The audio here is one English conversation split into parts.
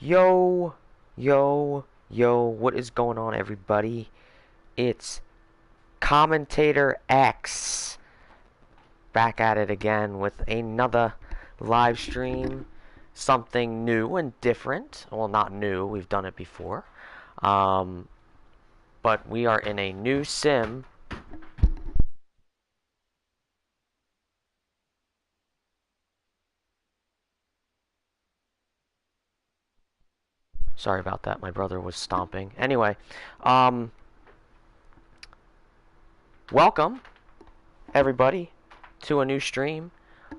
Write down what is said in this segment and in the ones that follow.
Yo, yo, what is going on, everybody? It's CommentatorX back at it again with another live stream. Something new and different. Well, not new, we've done it before. Um, but we are in a new sim. Sorry about that, my brother was stomping. Anyway, um, welcome, everybody, to a new stream.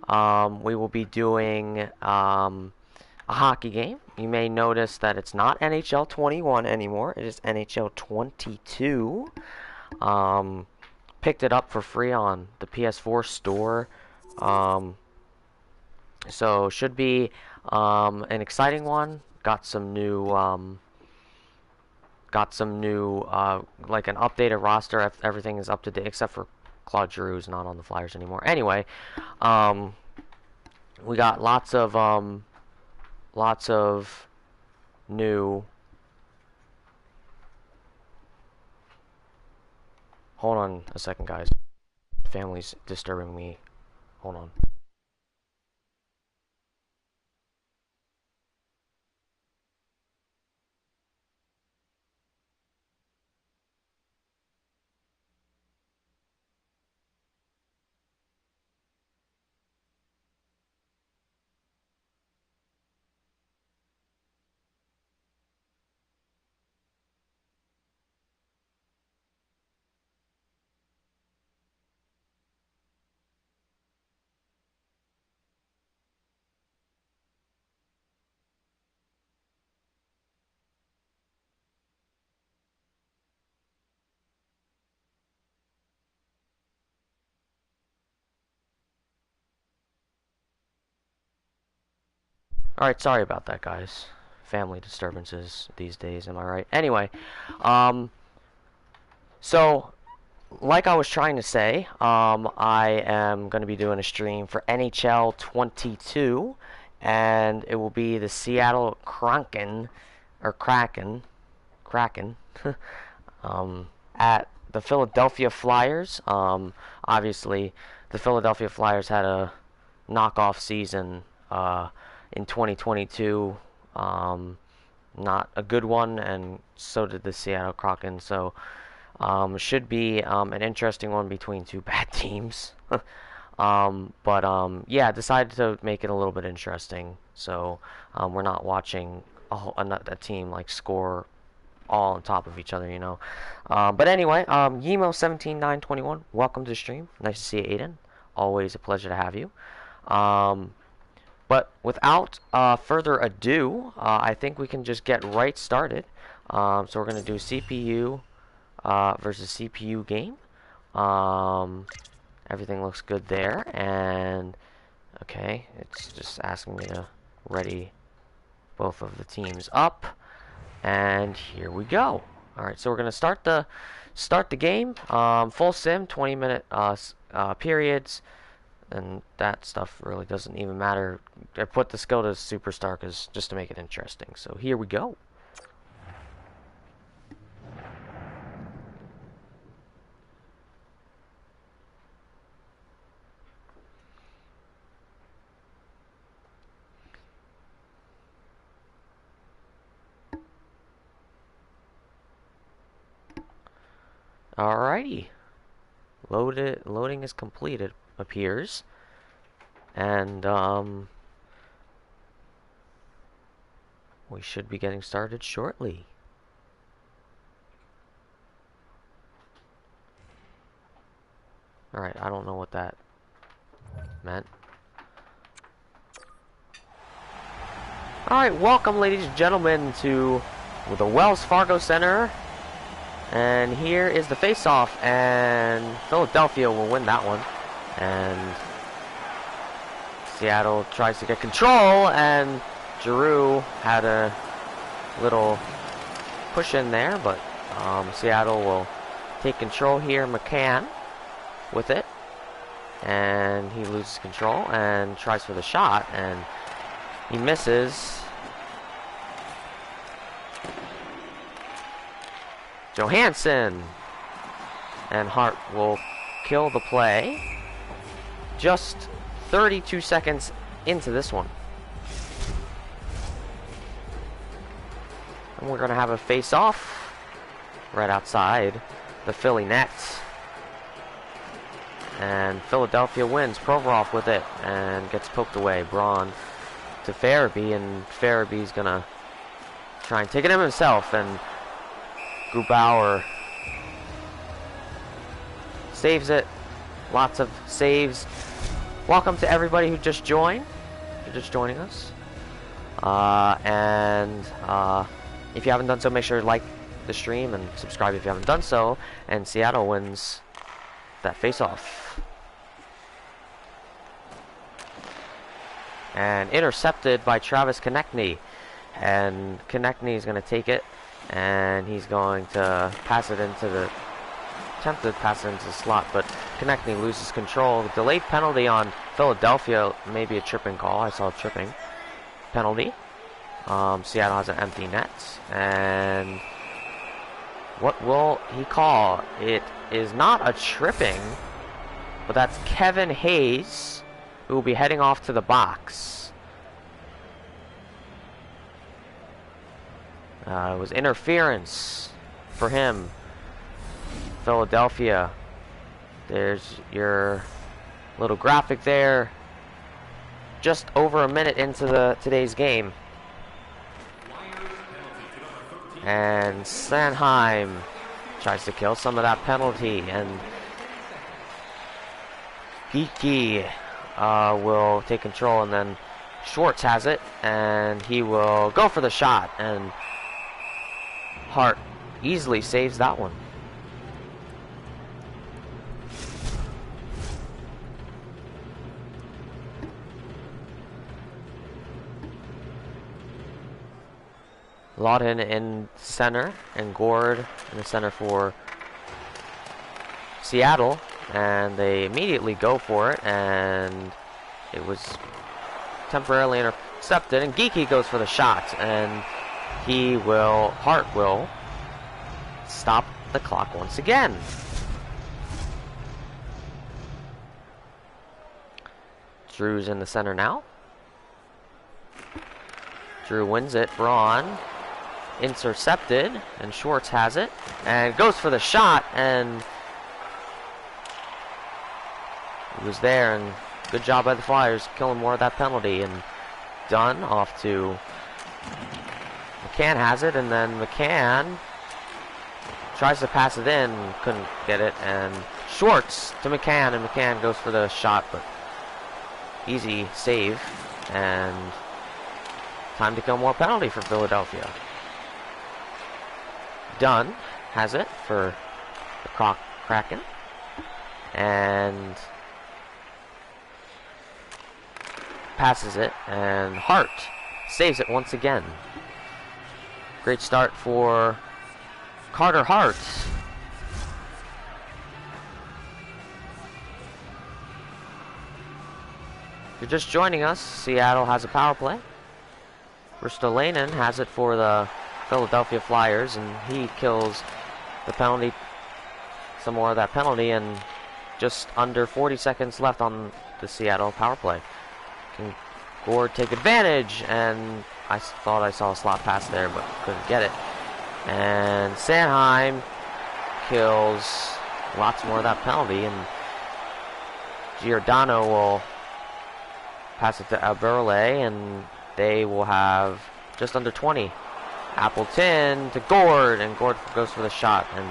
We will be doing a hockey game. You may notice that it's not NHL 21 anymore. It is NHL 22. Picked it up for free on the PS4 store. Um, so should be an exciting one. Got some new like an updated roster. Everything is up to date except for Claude Giroux's not on the Flyers anymore. Anyway, we got lots of new. Hold on a second, guys. Family's disturbing me. Hold on. Alright, sorry about that, guys. Family disturbances these days, am I right? Anyway, um, so, like I was trying to say, I am going to be doing a stream for NHL 22, and it will be the Seattle Kraken, or Kraken, um, at the Philadelphia Flyers. Obviously, the Philadelphia Flyers had a knockoff season in 2022. Not a good one, and so did the Seattle Kraken. So, should be an interesting one between two bad teams. But yeah, decided to make it a little bit interesting. So we're not watching a team like score all on top of each other, you know. But anyway, Yemo17921, welcome to the stream. Nice to see you, Aiden. Always a pleasure to have you. But without further ado, I think we can just get right started. So we're going to do CPU versus CPU game. Everything looks good there. And, okay, it's just asking me to ready both of the teams up. And here we go. Alright, so we're going to start the game. Full sim, 20-minute periods. And that stuff really doesn't even matter. I put the skill to superstar just to make it interesting. So here we go. Alrighty. Loading is completed, appears. And we should be getting started shortly. Alright, I don't know what that meant. Alright, welcome, ladies and gentlemen, to the Wells Fargo Center. And here is the face-off, and Philadelphia will win that one. And Seattle tries to get control, and Giroux had a little push in there, but Seattle will take control here. McCann with it, and he loses control and tries for the shot, and he misses. Johansson. And Hart will kill the play. Just 32 seconds into this one. And we're going to have a face-off right outside the Philly net. And Philadelphia wins. Provorov with it and gets poked away. Braun to Farabee, and Farabee's going to try and take it himself, and Grubauer saves it. Lots of saves. Welcome to everybody who just joined. If you're just joining us. If you haven't done so, make sure to like the stream and subscribe if you haven't done so. And Seattle wins that face-off. And intercepted by Travis Konechny. And Konechny is going to take it. And he's going to pass it into the... attempted to pass it into the slot, but Konechny loses control. Delayed penalty on Philadelphia. Maybe a tripping call. I saw a tripping penalty. Seattle has an empty net. And what will he call? It is not a tripping, but that's Kevin Hayes, who will be heading off to the box. It was interference for him. Philadelphia. There's your little graphic there. Just over a minute into today's game. And Sanheim tries to kill some of that penalty, and Geeky will take control, and then Schwartz has it, and he will go for the shot, and Hart easily saves that one. Lawton in center, and Gord in the center for Seattle, and they immediately go for it, and it was temporarily intercepted, and Geeky goes for the shot, and Hart will stop the clock once again. Drew's in the center now. Drew wins it. Braun intercepted, and Schwartz has it and goes for the shot, and he was there, and good job by the Flyers killing more of that penalty. And Dunn off to McCann has it, and then McCann tries to pass it in, couldn't get it, and Schwartz to McCann, and McCann goes for the shot, but easy save, and time to kill more penalty for Philadelphia. Dunn has it for the Kraken, and passes it, and Hart saves it once again. Great start for Carter Hart. If you're just joining us, Seattle has a power play. Ristolainen has it for the Philadelphia Flyers, and he kills the penalty, some more of that penalty, and just under 40 seconds left on the Seattle power play. Can Gord take advantage? And I thought I saw a slot pass there, but couldn't get it. And Sanheim kills lots more of that penalty, and Giordano will pass it to Aberle, and they will have just under 20. Appleton to Gord, and Gord goes for the shot, and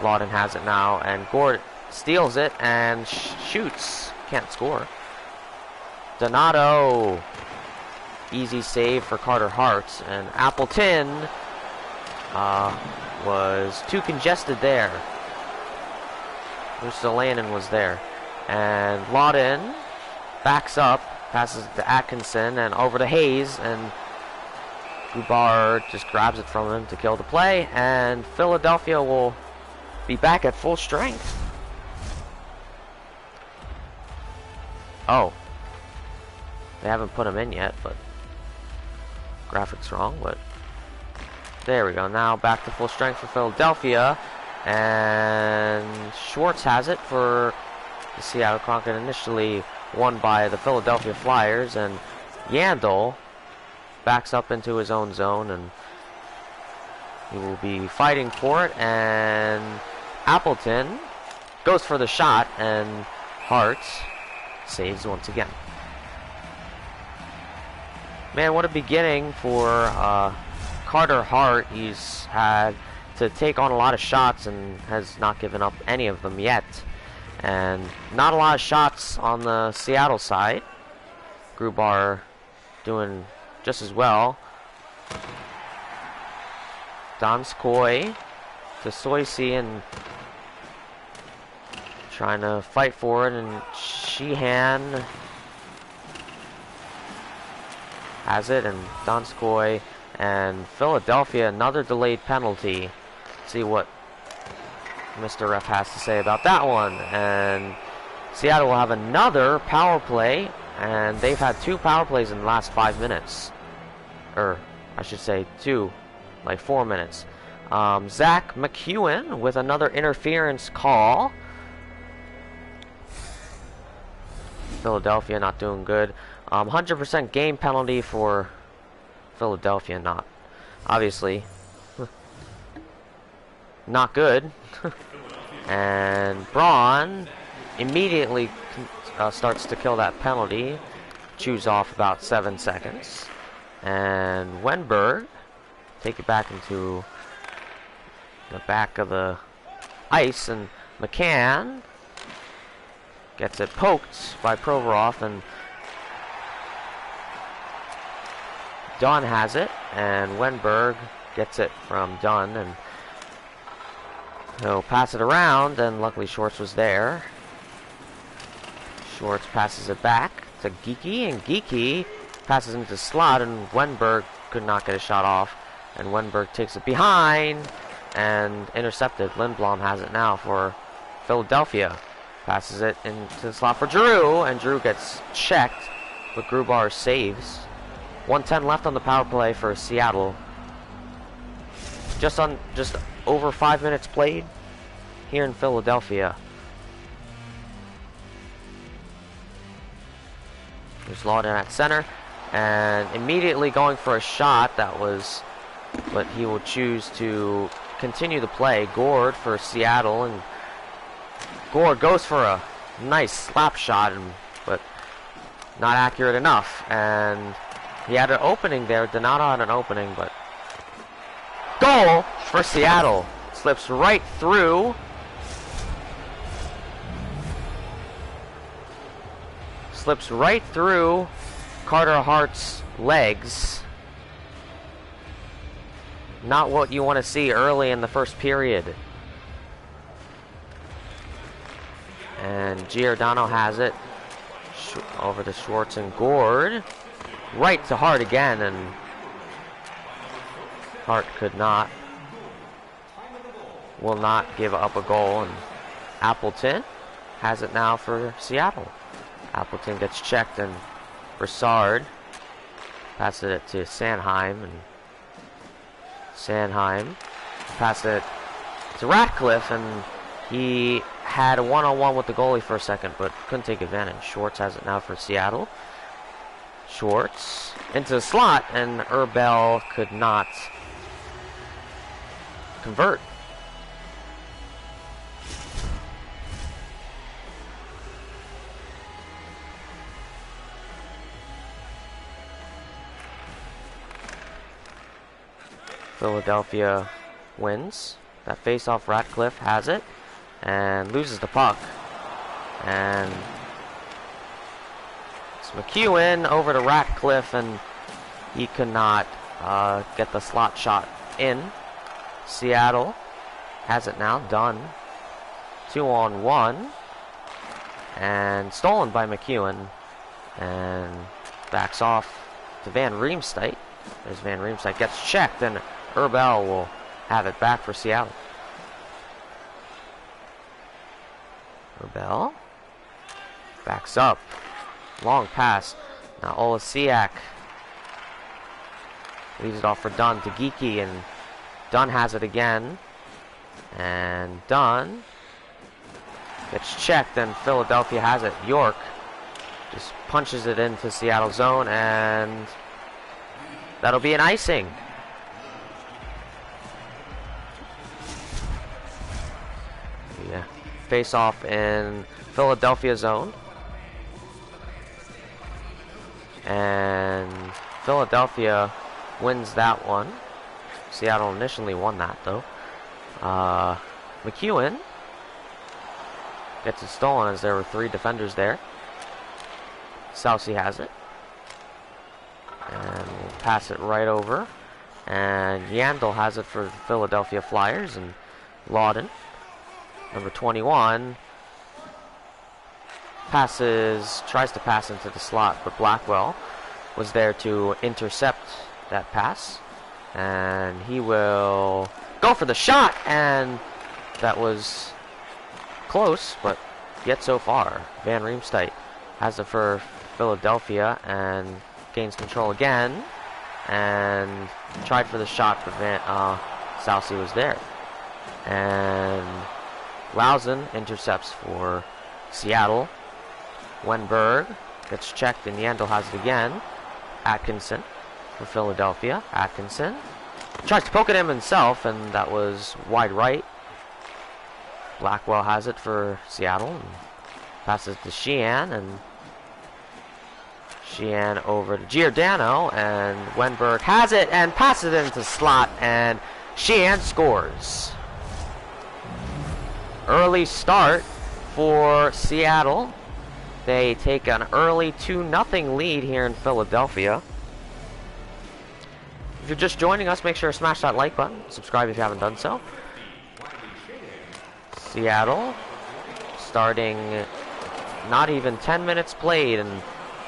Lawton has it now, and Gord steals it and shoots. Can't score. Donato, easy save for Carter Hart, and Appleton was too congested there. Ristolainen was there, and Lawton backs up, passes it to Atkinson, and over to Hayes, and Grubauer just grabs it from him to kill the play, and Philadelphia will be back at full strength. Oh, they haven't put him in yet, but graphics wrong, but There we go. Now back to full strength for Philadelphia. And Schwartz has it for the Seattle Kraken, initially won by the Philadelphia Flyers. And Yandel backs up into his own zone, and he will be fighting for it. And Appleton goes for the shot, and Hart saves once again. Man, what a beginning for Carter Hart. He's had to take on a lot of shots and has not given up any of them yet. And not a lot of shots on the Seattle side. Grubauer doing just as well. Donskoy to Soisy, and trying to fight for it, and Sheehan has it, and Donskoy, and Philadelphia, another delayed penalty. See what Mr. Ref has to say about that one. And Seattle will have another power play, and they've had 2 power plays in the last 5 minutes. Or, I should say 2, like 4 minutes. Zach McEwen with another interference call. Philadelphia not doing good. 100% game penalty for Philadelphia, not obviously not good. And Braun immediately starts to kill that penalty, chews off about 7 seconds, and Wenberg take it back into the back of the ice, and McCann gets it poked by Provorov, and Dunn has it, and Wenberg gets it from Dunn, and he'll pass it around, and luckily Schwartz was there. Schwartz passes it back to Geekie, and Geekie passes into the slot, and Wenberg could not get a shot off, and Wenberg takes it behind and intercepted. Lindblom has it now for Philadelphia. Passes it into the slot for Drew, and Drew gets checked, but Grubauer saves. 1:10 left on the power play for Seattle. Just over 5 minutes played here in Philadelphia. There's Lawton at center, and immediately going for a shot. But he will choose to continue the play. Gord for Seattle, and Gord goes for a nice slap shot, but not accurate enough. And he had an opening there. Donato had an opening, but goal for Seattle. Slips right through. Slips right through Carter Hart's legs. Not what you want to see early in the first period. And Giordano has it. Over to Schwartz and Gord. Right to Hart again, and Hart will not give up a goal, and Appleton has it now for Seattle. Appleton gets checked, and Broussard passes it to Sanheim, and Sanheim passes it to Ratcliffe, and he had a one-on-one with the goalie for a second, but couldn't take advantage. Schwartz has it now for Seattle. Schwartz into the slot, and Erbel could not convert. Philadelphia wins. That face-off, Ratcliffe has it and loses the puck. And it's McEwen over to Ratcliffe, and he could not get the slot shot in. Seattle has it now, done. 2-on-1. And stolen by McEwen. And backs off to Van Riemsdyk. As Van Riemsdyk gets checked, and Erbel will have it back for Seattle. Erbel backs up. Long pass. Now Olesiak leaves it off for Dunn to Geekie, and Dunn has it again. And Dunn gets checked, and Philadelphia has it. York just punches it into Seattle zone, and that'll be an icing. Yeah, face off in Philadelphia zone. And Philadelphia wins that one. Seattle initially won that, though. McEwen gets it stolen as there were 3 defenders there. Southsea has it. And we'll pass it right over. And Yandel has it for the Philadelphia Flyers. And Lawden, number 21, tries to pass into the slot, but Blackwell was there to intercept that pass. And he will go for the shot, and that was close, but yet so far. Van Riemsdyk has it for Philadelphia and gains control again, and tried for the shot, but Southsea was there. And Lausen intercepts for Seattle. Wenberg gets checked, and Yandel has it again. Atkinson for Philadelphia. Atkinson tries to poke at him himself, and that was wide right. Blackwell has it for Seattle, and passes to Sheehan, and Sheehan over to Giordano, and Wenberg has it and passes it into slot, and Sheehan scores. Early start for Seattle. They take an early 2-0 lead here in Philadelphia. If you're just joining us, make sure to smash that like button. Subscribe if you haven't done so. Seattle starting not even 10 minutes played, and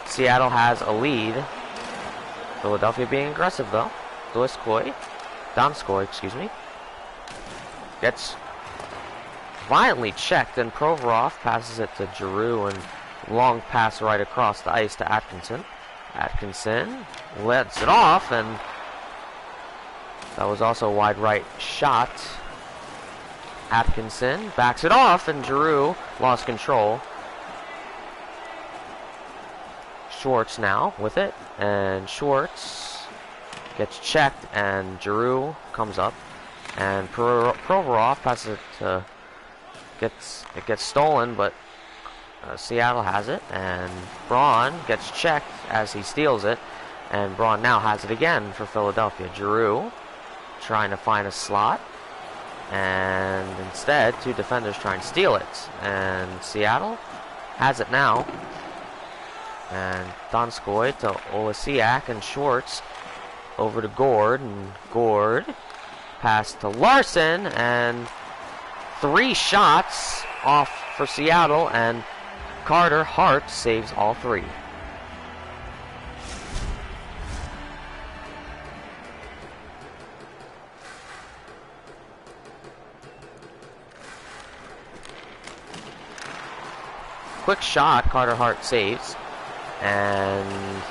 Seattle has a lead. Philadelphia being aggressive, though. Donskoy, excuse me, gets violently checked, and Provorov passes it to Giroux, and long pass right across the ice to Atkinson. Atkinson lets it off, and that was also a wide right shot. Atkinson backs it off, and Giroux lost control. Schwartz now with it, and Schwartz gets checked, and Giroux comes up, and Provorov passes it to it gets stolen, but Seattle has it, and Braun gets checked as he steals it, and Braun now has it again for Philadelphia. Giroux trying to find a slot, and instead 2 defenders try and steal it, and Seattle has it now. And Donskoy to Olesiak, and Schwartz over to Gord, and Gord pass to Larson, and 3 shots off for Seattle, and Carter Hart saves all 3. Quick shot, Carter Hart saves, and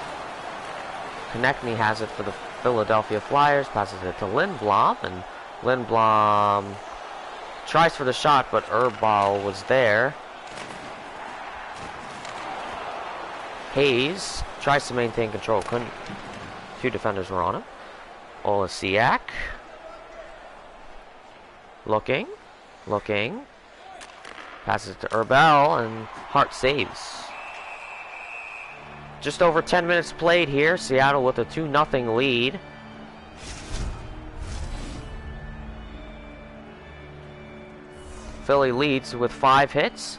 Konechny has it for the Philadelphia Flyers, passes it to Lindblom, and Lindblom tries for the shot, but Erbal was there. Hayes tries to maintain control, couldn't. 2 defenders were on him. Olesiak looking, passes it to Erbal, and Hart saves. Just over 10 minutes played here. Seattle with a 2-0 lead. Philly leads with 5 hits.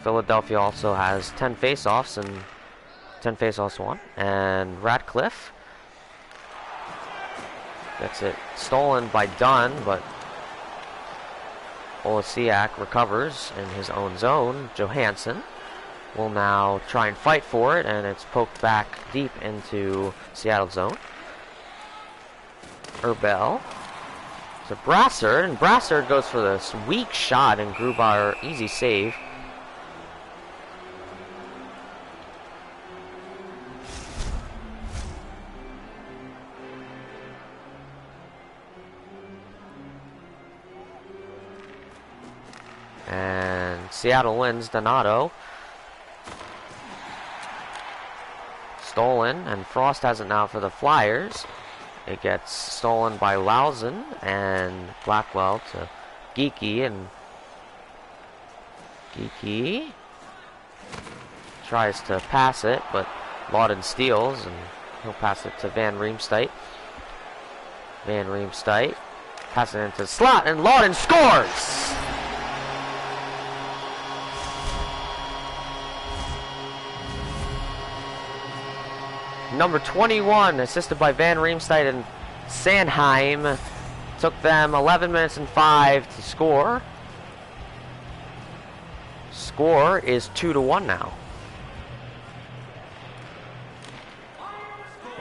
Philadelphia also has 10 faceoffs, and 10 faceoffs won. And Ratcliffe gets it stolen by Dunn, but Olesiak recovers in his own zone. Johansson will now try and fight for it, and it's poked back deep into Seattle zone. Erbel to Brassard, and Brassard goes for this weak shot, and Grubauer easy save. Seattle wins. Donato. Stolen, and Frost has it now for the Flyers. It gets stolen by Lausen and Blackwell to Geeky, and Geeky tries to pass it, but Lawton steals, and he'll pass it to Van Riemsdyk. Van Riemsdyk passes it into the slot, and Lawton scores! Number 21, assisted by Van Riemsdyk and Sanheim, took them 11 minutes and 5 to score. Score is 2-1 now.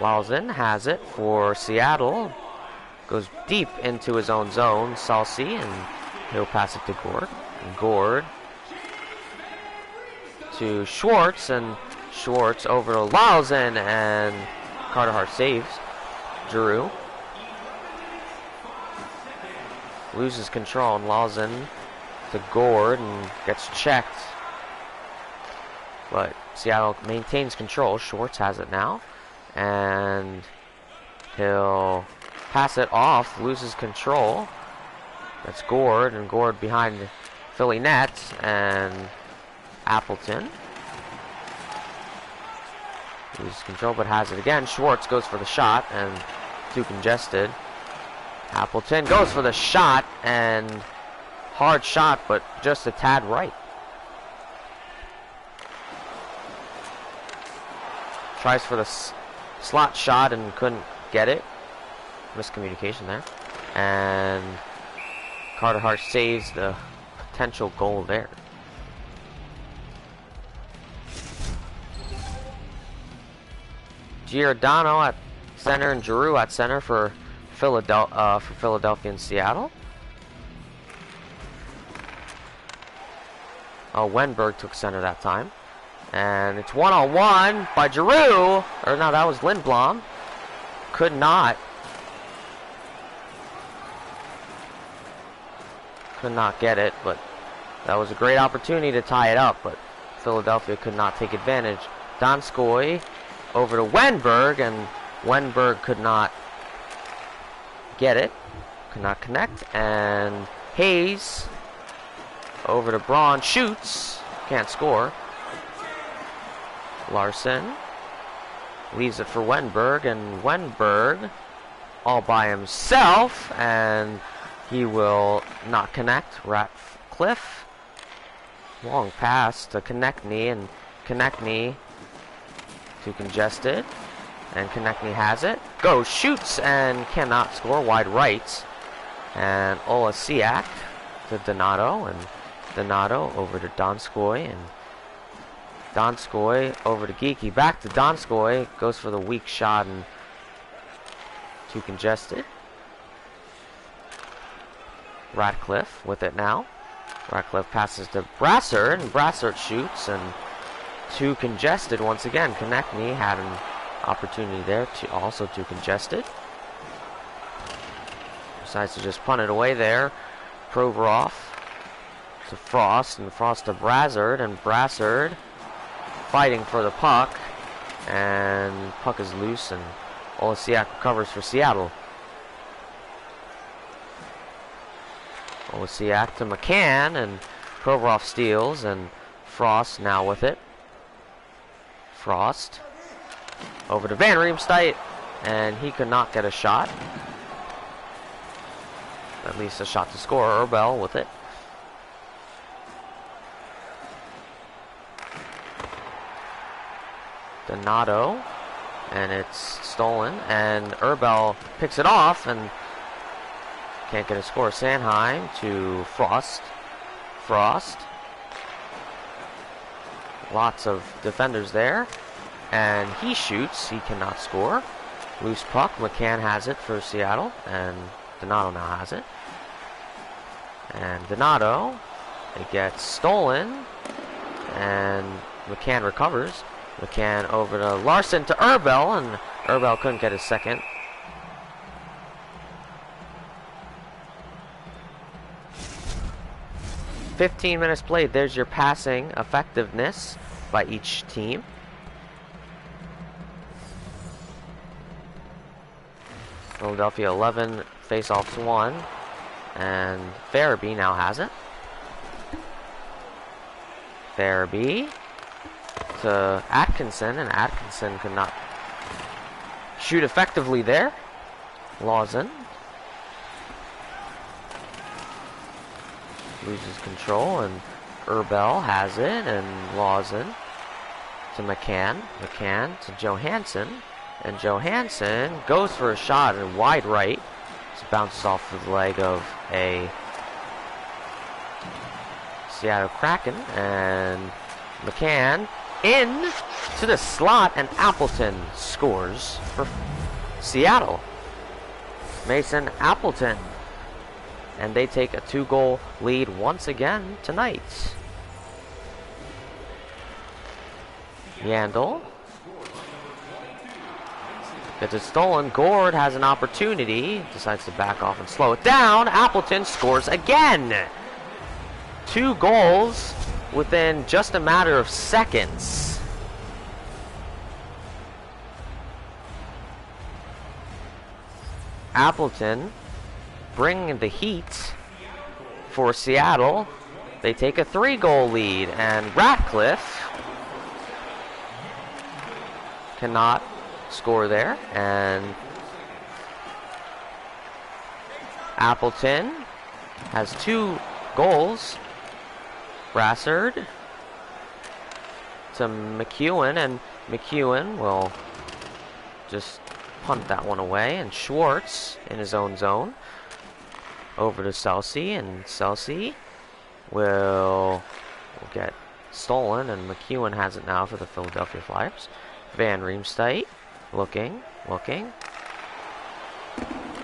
Lausen has it for Seattle. Goes deep into his own zone. Salsi, and he'll pass it to Gord. And Gord to Schwartz, and Schwartz over to Lausen, and Carter Hart saves. Giroux loses control, and Lausen to Gord, and gets checked. But Seattle maintains control. Schwartz has it now, and he'll pass it off, loses control. That's Gord, and Gord behind the Philly net, and Appleton loses control but has it again. Schwartz goes for the shot, and too congested. Appleton goes for the shot, and hard shot, but just a tad right. Tries for the slot shot and couldn't get it. Miscommunication there. And Carter Hart saves the potential goal there. Giordano at center and Giroux at center for Philadelphia and Seattle. Oh, Wenberg took center that time. And it's one-on-one by Giroux. Or no, that was Lindblom. Could not get it, but that was a great opportunity to tie it up, but Philadelphia could not take advantage. Donskoy over to Wenberg, and Wenberg could not get it, could not connect, and Hayes over to Braun, shoots, can't score. Larson leaves it for Wenberg, and Wenberg all by himself, and he will not connect. Ratcliffe, long pass to Konechny, and Konechny too congested, and Konechny has it. Goes, shoots, and cannot score. Wide right, and Olasiak to Donato, and Donato over to Donskoy, and Donskoy over to Geeky. Back to Donskoy, goes for the weak shot, and too congested. Ratcliffe with it now. Ratcliffe passes to Brassard, and Brassard shoots, and too congested once again. Konechny had an opportunity there, also too congested. Decides to just punt it away there. Provorov to Frost, and Frost to Brassard, and Brassard fighting for the puck, and puck is loose, and Olasiak recovers for Seattle. Olasiak to McCann, and Provorov steals, and Frost now with it. Frost over to Van Riemsdyk, and he could not get a shot. At least a shot to score. Erbel with it. Donato, and it's stolen, and Erbel picks it off, and can't get a score. Sanheim to Frost. Frost. Lots of defenders there, and he shoots. He cannot score. Loose puck. McCann has it for Seattle, and Donato now has it. And Donato, it gets stolen, and McCann recovers. McCann over to Larson to Erbel, and Erbel couldn't get his second. 15 minutes played. There's your passing effectiveness by each team. Philadelphia 11, face-offs 1, and Farabee now has it. Farabee to Atkinson, and Atkinson could not shoot effectively there. Lawson loses control, and Urbel has it, and Lawson to McCann. McCann to Johansson, and Johansson goes for a shot in wide right. Just bounces off the leg of a Seattle Kraken, and McCann in to the slot, and Appleton scores for Seattle. Mason Appleton. And they take a 2-goal lead once again tonight. Yandel gets it stolen. Gord has an opportunity. Decides to back off and slow it down. Appleton scores again. 2 goals within just a matter of seconds. Appleton bringing the heat for Seattle. They take a 3-goal lead, and Ratcliffe cannot score there, and Appleton has 2 goals. Brassard to McEwen, and McEwen will just punt that one away, and Schwartz in his own zone over to Celsi, and Celsi will get stolen, and McEwen has it now for the Philadelphia Flyers. Van Riemsdyk looking.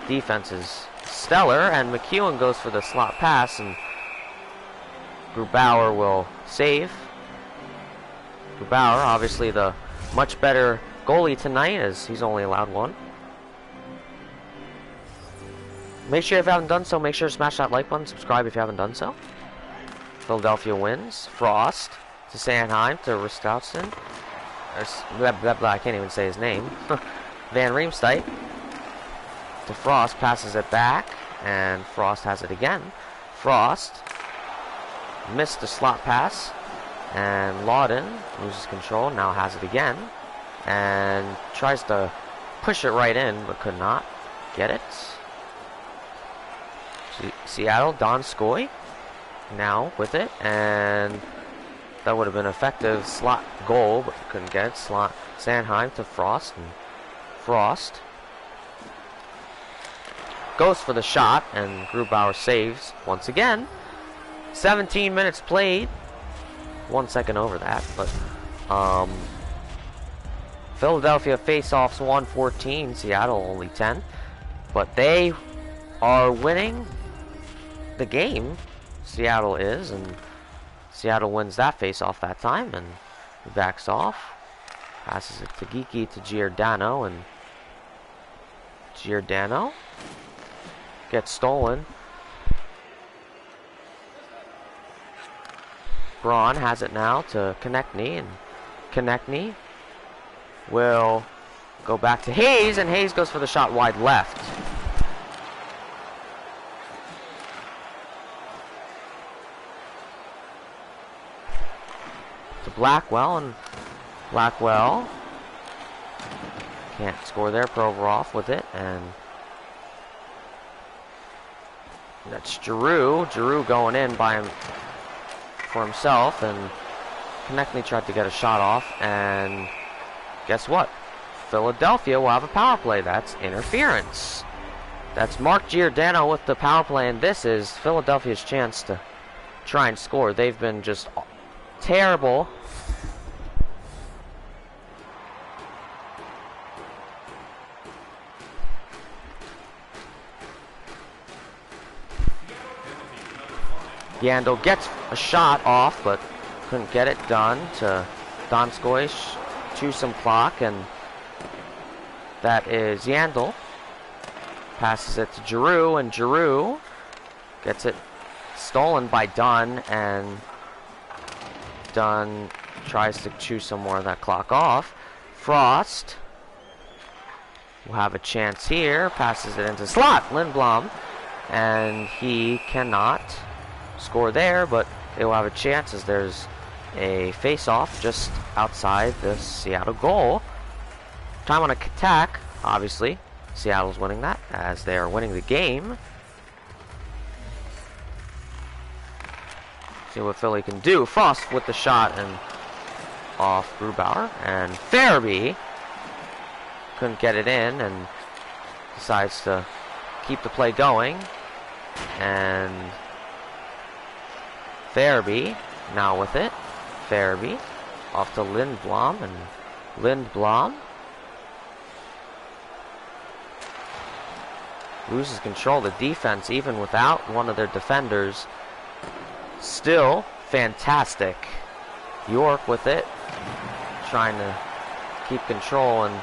Defense is stellar, and McEwen goes for the slot pass, and Grubauer will save. Grubauer, obviously the much better goalie tonight, as he's only allowed 1. Make sure if you haven't done so, make sure to smash that like button, subscribe if you haven't done so. Philadelphia wins. Frost to Sanheim to Ristowson. I can't even say his name. Van Riemsdyk to Frost, passes it back, and Frost has it again. Frost missed the slot pass, and Lawden loses control, now has it again, and tries to push it right in, but could not get it. Seattle, Donskoy now with it, and that would have been an effective slot goal, but couldn't get it. Slot Sanheim to Frost, and Frost goes for the shot, and Grubauer saves once again. 17 minutes played, 1 second over that, but Philadelphia face-offs 114, Seattle only 10, but they are winning the game. Seattle is, and Seattle wins that face-off that time, and he backs off, passes it to Geeky to Giordano, and Giordano gets stolen. Braun has it now to Konechny, and Konechny will go back to Hayes, and Hayes goes for the shot wide left. To Blackwell, and Blackwell can't score there. Provorov with it, and that's Giroux. Giroux going in by him for himself, and Konechny tried to get a shot off, and guess what? Philadelphia will have a power play. That's interference. That's Mark Giordano with the power play, and this is Philadelphia's chance to try and score. They've been just terrible. Yandel gets a shot off, but couldn't get it done to Donskoy. Chew some clock, and that is Yandel. Passes it to Giroux, and Giroux gets it stolen by Dunn, and Dunn tries to chew some more of that clock off. Frost will have a chance here, passes it into slot, Lindblom, and he cannot score there, but they will have a chance as there's a face-off just outside the Seattle goal. Time on attack, obviously. Seattle's winning that as they are winning the game. See what Philly can do. Frost with the shot and off Grubauer, and Farabee couldn't get it in and decides to keep the play going. And Farabee now with it. Farabee off to Lindblom, and Lindblom loses control of the defense even without one of their defenders. Still fantastic. York with it, trying to keep control, and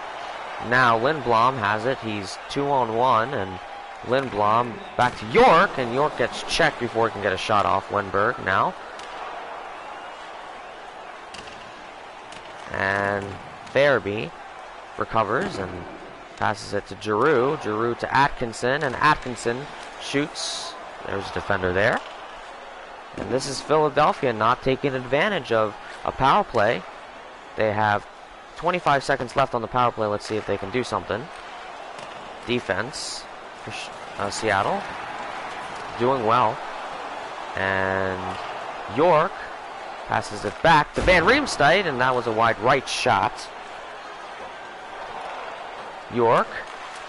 now Lindblom has it. He's 2-on-1, and Lindblom back to York, and York gets checked before he can get a shot off Wenberg now. And Farabee recovers and passes it to Giroux. Giroux to Atkinson, and Atkinson shoots. There's a defender there. And this is Philadelphia not taking advantage of a power play. They have 25 seconds left on the power play. Let's see if they can do something. Defense for Seattle doing well. And York passes it back to Van Riemsdyk, and that was a wide right shot. York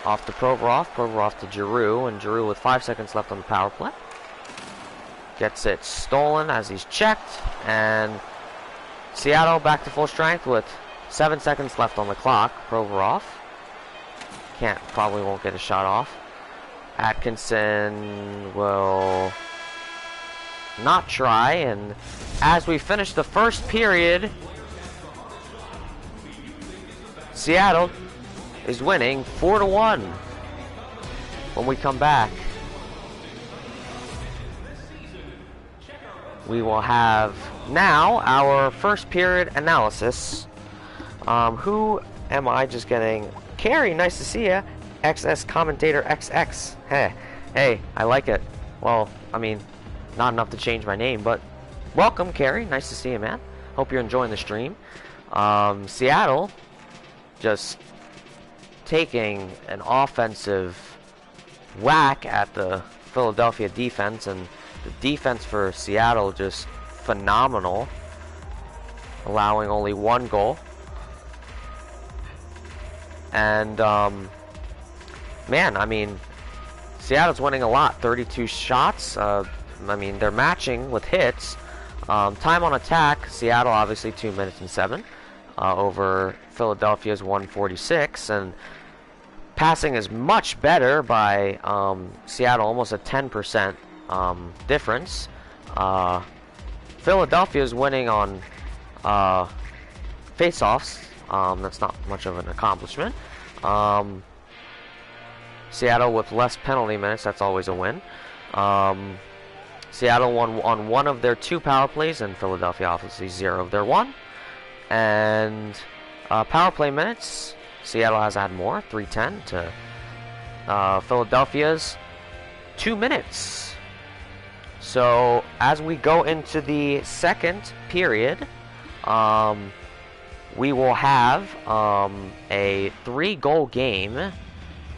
off to Provorov. Provorov to Giroux, and Giroux with 5 seconds left on the power play gets it stolen as he's checked, and Seattle back to full strength with 7 seconds left on the clock. Provorov probably won't get a shot off. Atkinson will not try, and as we finish the first period, Seattle is winning 4-1. When we come back, we will have now our first period analysis. Who am I just getting? Carrie, nice to see ya. XS Commentator XX. Hey, I like it. Well, I mean, not enough to change my name, but welcome, Carrie. Nice to see you, man. Hope you're enjoying the stream. Seattle just taking an offensive whack at the Philadelphia defense, and the defense for Seattle just phenomenal, allowing only 1 goal. And man, I mean, Seattle's winning a lot. 32 shots. I mean, they're matching with hits. Time on attack, Seattle obviously 2 minutes and 7 over Philadelphia's 1:46, and passing is much better by Seattle, almost a 10% difference. Philadelphia is winning on face-offs. That's not much of an accomplishment. Seattle with less penalty minutes, that's always a win. Seattle won on 1 of their 2 power plays, and Philadelphia obviously 0 of their 1. And power play minutes, Seattle has had more, 310 to Philadelphia's 2 minutes. So as we go into the second period, we will have a 3-goal game,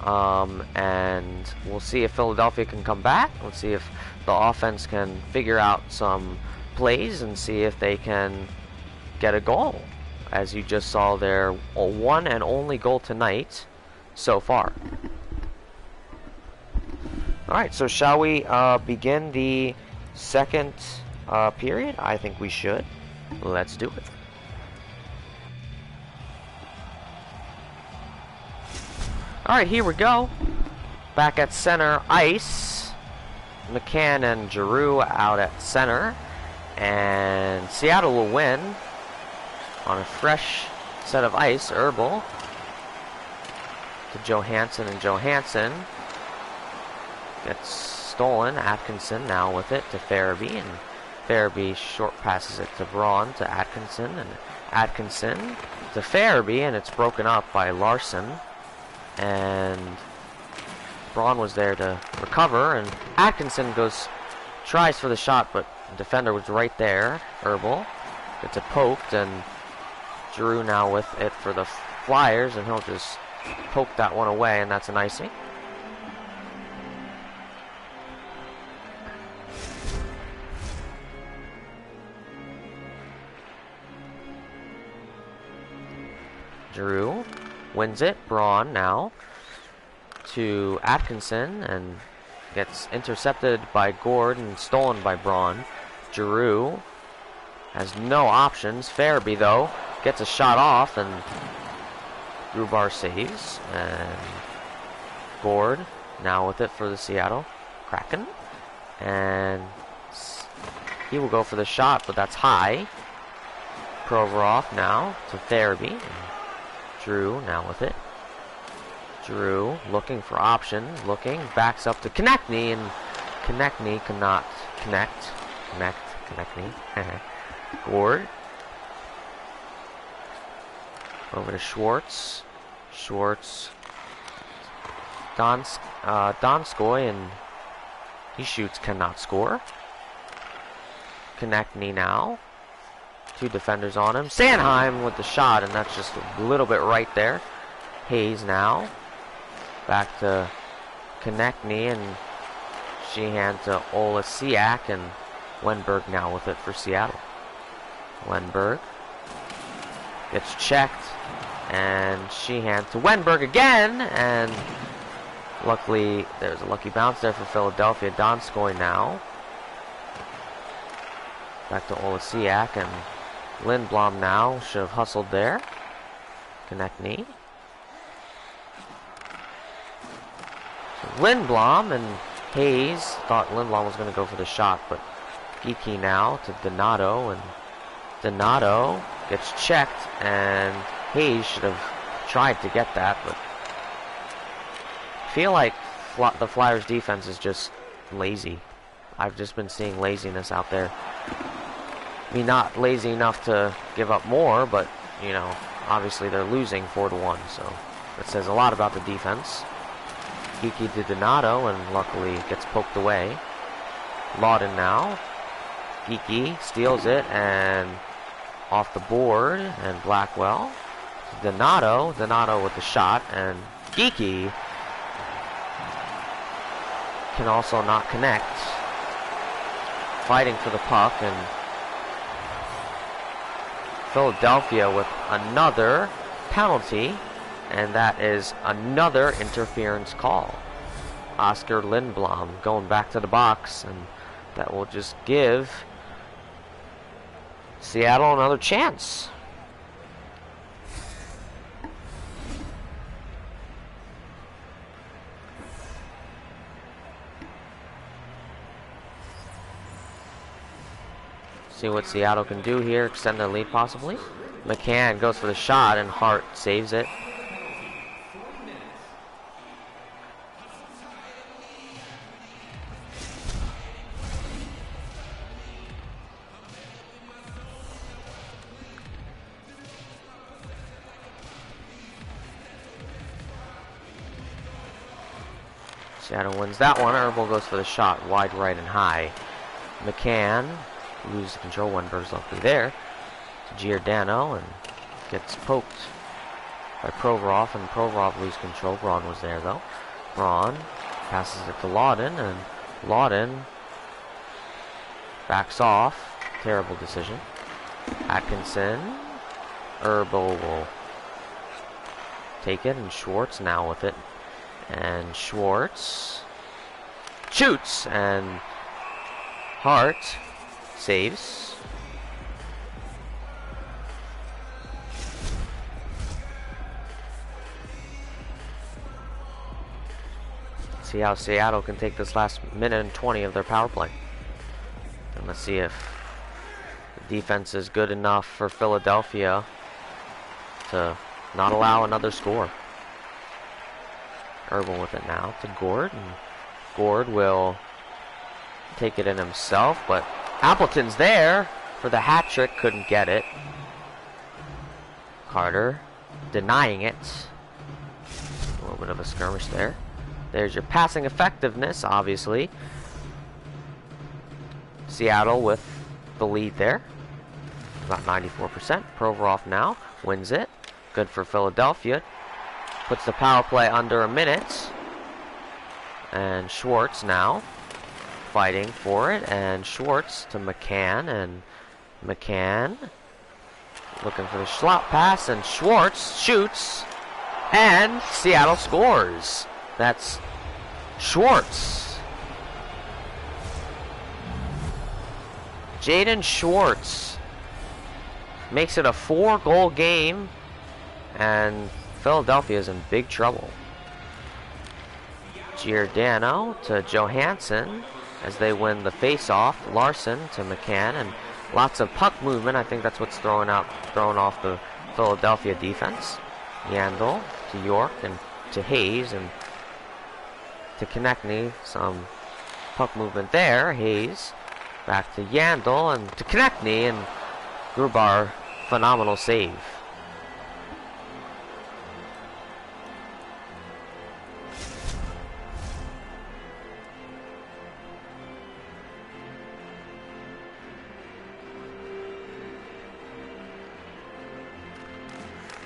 and we'll see if Philadelphia can come back. Let's see if the offense can figure out some plays and see if they can get a goal, as you just saw their 1 and only goal tonight so far. Alright, so shall we begin the second period? I think we should. Let's do it. Alright, here we go. Back at center ice. McCann and Giroux out at center. And Seattle will win on a fresh set of ice. Herbal to Johansson, and Johansson gets stolen. Atkinson now with it to Farabee, and Farabee short passes it to Braun to Atkinson, and Atkinson to Farabee, and it's broken up by Larson. And Braun was there to recover, and Atkinson tries for the shot, but the defender was right there. Herbal gets it poked, and Giroux now with it for the Flyers, and he'll just poke that one away, and that's an icing. Giroux wins it. Braun now to Atkinson, and gets intercepted by Gord and stolen by Braun. Giroux has no options. Farabee, though, gets a shot off, and Grubauer saves. And Gord now with it for the Seattle Kraken. And he will go for the shot, but that's high. Provorov now to Farabee. Giroux now with it. Giroux looking for options, backs up to Konechny, and Konechny cannot connect. Konechny. Gord. Over to Schwartz. Donskoy, and he shoots, cannot score. Konechny now. Two defenders on him. Sanheim with the shot, and that's just a little bit right there. Hayes now. Back to Konechny, and Sheehan to Olesiak, and Wenberg now with it for Seattle. Wenberg gets checked, and Sheehan to Wenberg again, and luckily there's a lucky bounce there for Philadelphia. Donskoy now. Back to Olesiak, and Lindblom now should have hustled there. Konechny. Lindblom, and Hayes thought Lindblom was going to go for the shot, but Geeky now to Donato, and Donato gets checked, and Hayes should have tried to get that, but I feel like the Flyers defense is just lazy. I've just been seeing laziness out there. I mean, not lazy enough to give up more, but, you know, obviously they're losing 4-1, so that says a lot about the defense. Geeky to Donato, and luckily gets poked away. Lawton now. Geeky steals it, and off the board, and Blackwell. Donato with the shot, and Geeky can also not connect. Fighting for the puck, and Philadelphia with another penalty, and that is another interference call. Oscar Lindblom going back to the box, and that will just give Seattle another chance. See what Seattle can do here, extend their lead possibly. McCann goes for the shot, and Hart saves it. Seattle wins that one. Herbal goes for the shot, wide right and high. McCann loses control. Wenberg's luckily there to Giordano, and gets poked by Provorov, and Provorov loses control. Braun was there though. Braun passes it to Lawton, and Lawton backs off. Terrible decision. Atkinson. Herbal will take it, and Schwartz now with it. And Schwartz shoots, and Hart saves. See how Seattle can take this last minute and 20 of their power play. And let's see if the defense is good enough for Philadelphia to not allow another score. Herbal with it now to Gord, and Gord will take it in himself, but Appleton's there for the hat trick, couldn't get it. Carter denying it. A little bit of a skirmish there. There's your passing effectiveness, obviously. Seattle with the lead there. About 94%. Provorov now wins it. Good for Philadelphia. Puts the power play under a minute. And Schwartz now fighting for it. And Schwartz to McCann. And McCann looking for the slot pass. And Schwartz shoots. And Seattle scores. That's Schwartz. Jaden Schwartz makes it a 4-goal game, and Philadelphia is in big trouble. Giordano to Johansson as they win the face-off. Larson to McCann, and lots of puck movement. I think that's what's throwing off the Philadelphia defense. Yandel to York and to Hayes and to Konechny. Some puck movement there. Hayes back to Yandel and to Konechny, and Grubar, phenomenal save.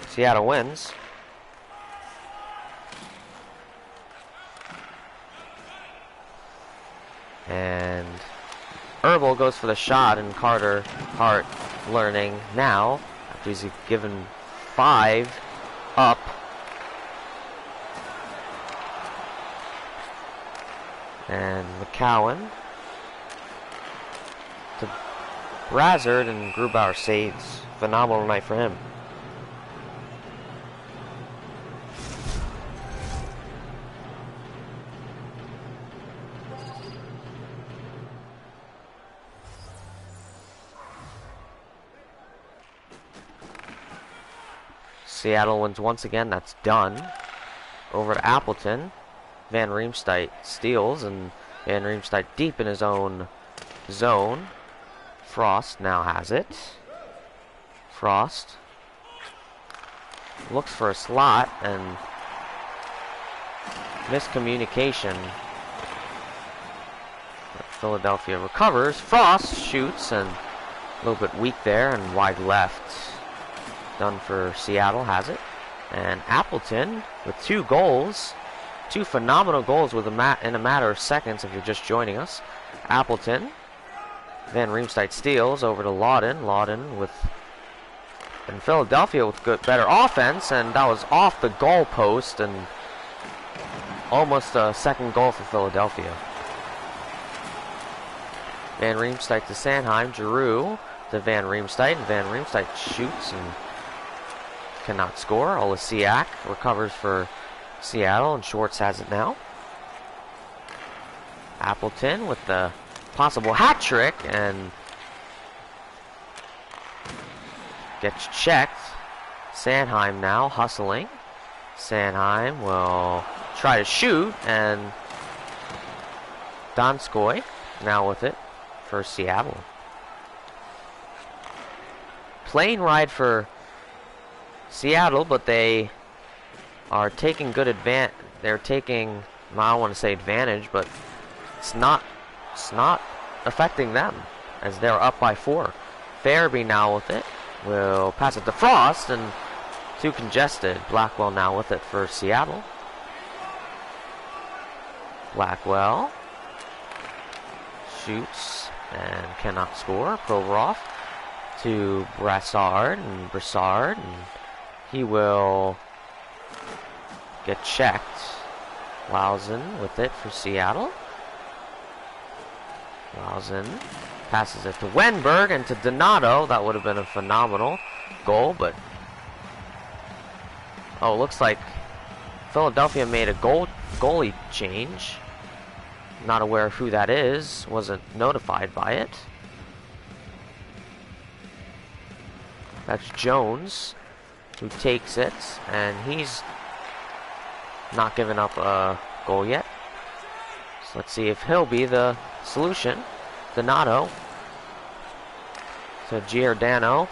Seattle wins. And Herbal goes for the shot, and Carter Hart learning now after he's given 5 up. And McCowan to Brazzard, and Grubauer saves. Phenomenal night for him. Seattle wins once again. That's done. Over to Appleton. Van Riemsdyk steals, and Van Riemsdyk deep in his own zone. Frost now has it. Frost looks for a slot, and miscommunication. Philadelphia recovers. Frost shoots, and a little bit weak there, and wide left. Done for Seattle, has it. And Appleton with 2 goals. 2 phenomenal goals in a matter of seconds if you're just joining us. Appleton. Van Riemsdyk steals over to Lawton. Lawton with... and Philadelphia with better offense, and that was off the goal post, and almost a second goal for Philadelphia. Van Riemsdyk to Sanheim. Giroux to Van Riemsdyk, and Van Riemsdyk shoots and cannot score. Olesiak recovers for Seattle, and Schwartz has it now. Appleton with the possible hat trick, and gets checked. Sanheim now hustling. Sanheim will try to shoot, and Donskoy now with it for Seattle. Plane ride for Seattle, but they are taking good advantage. They're taking, I don't want to say advantage, but it's not affecting them as they're up by 4. Farabee now with it. Will pass it to Frost, and too congested. Blackwell now with it for Seattle. Blackwell shoots and cannot score. Provorov to Brassard, and Brassard, and he will get checked. Lausen with it for Seattle. Lausen passes it to Wenberg and to Donato. That would have been a phenomenal goal, but... oh, looks like Philadelphia made a goalie change. Not aware of who that is. Wasn't notified by it. That's Jones who takes it, and he's not giving up a goal yet. Let's see if he'll be the solution. Donato to Giordano.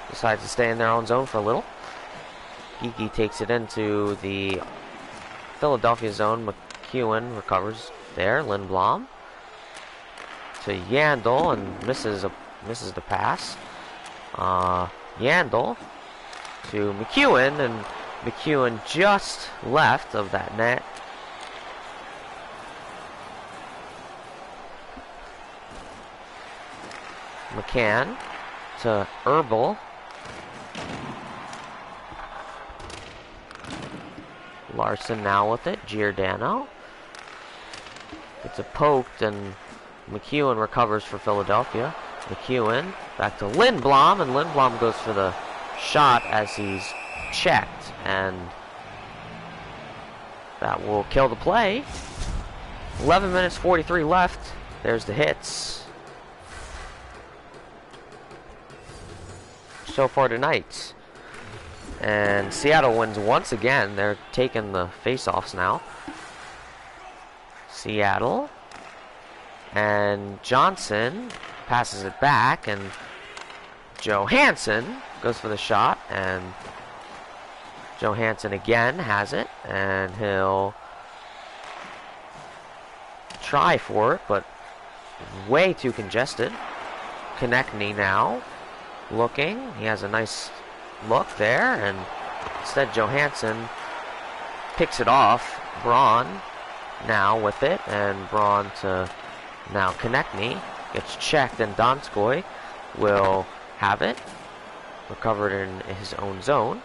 Decides to stay in their own zone for a little. Geeky takes it into the Philadelphia zone. McEwen recovers there. Lindblom to Yandel and misses the pass. Yandel to McEwen, and McEwen just left of that net. McCann to Herbal. Larson now with it. Giordano. It's a poked, and McEwen recovers for Philadelphia. McEwen back to Lindblom, and Lindblom goes for the shot as he's checked, and that will kill the play. 11 minutes 43 left. There's the hits so far tonight. And Seattle wins once again. They're taking the face-offs now. Seattle. And Johnson passes it back, and Johansson goes for the shot, and Johansson again has it, and he'll try for it, but way too congested. Konechny now looking. He has a nice look there, and instead Johansson picks it off. Braun now with it, and Braun to now Konechny. Gets checked, and Donskoy will have it. Recovered in his own zone.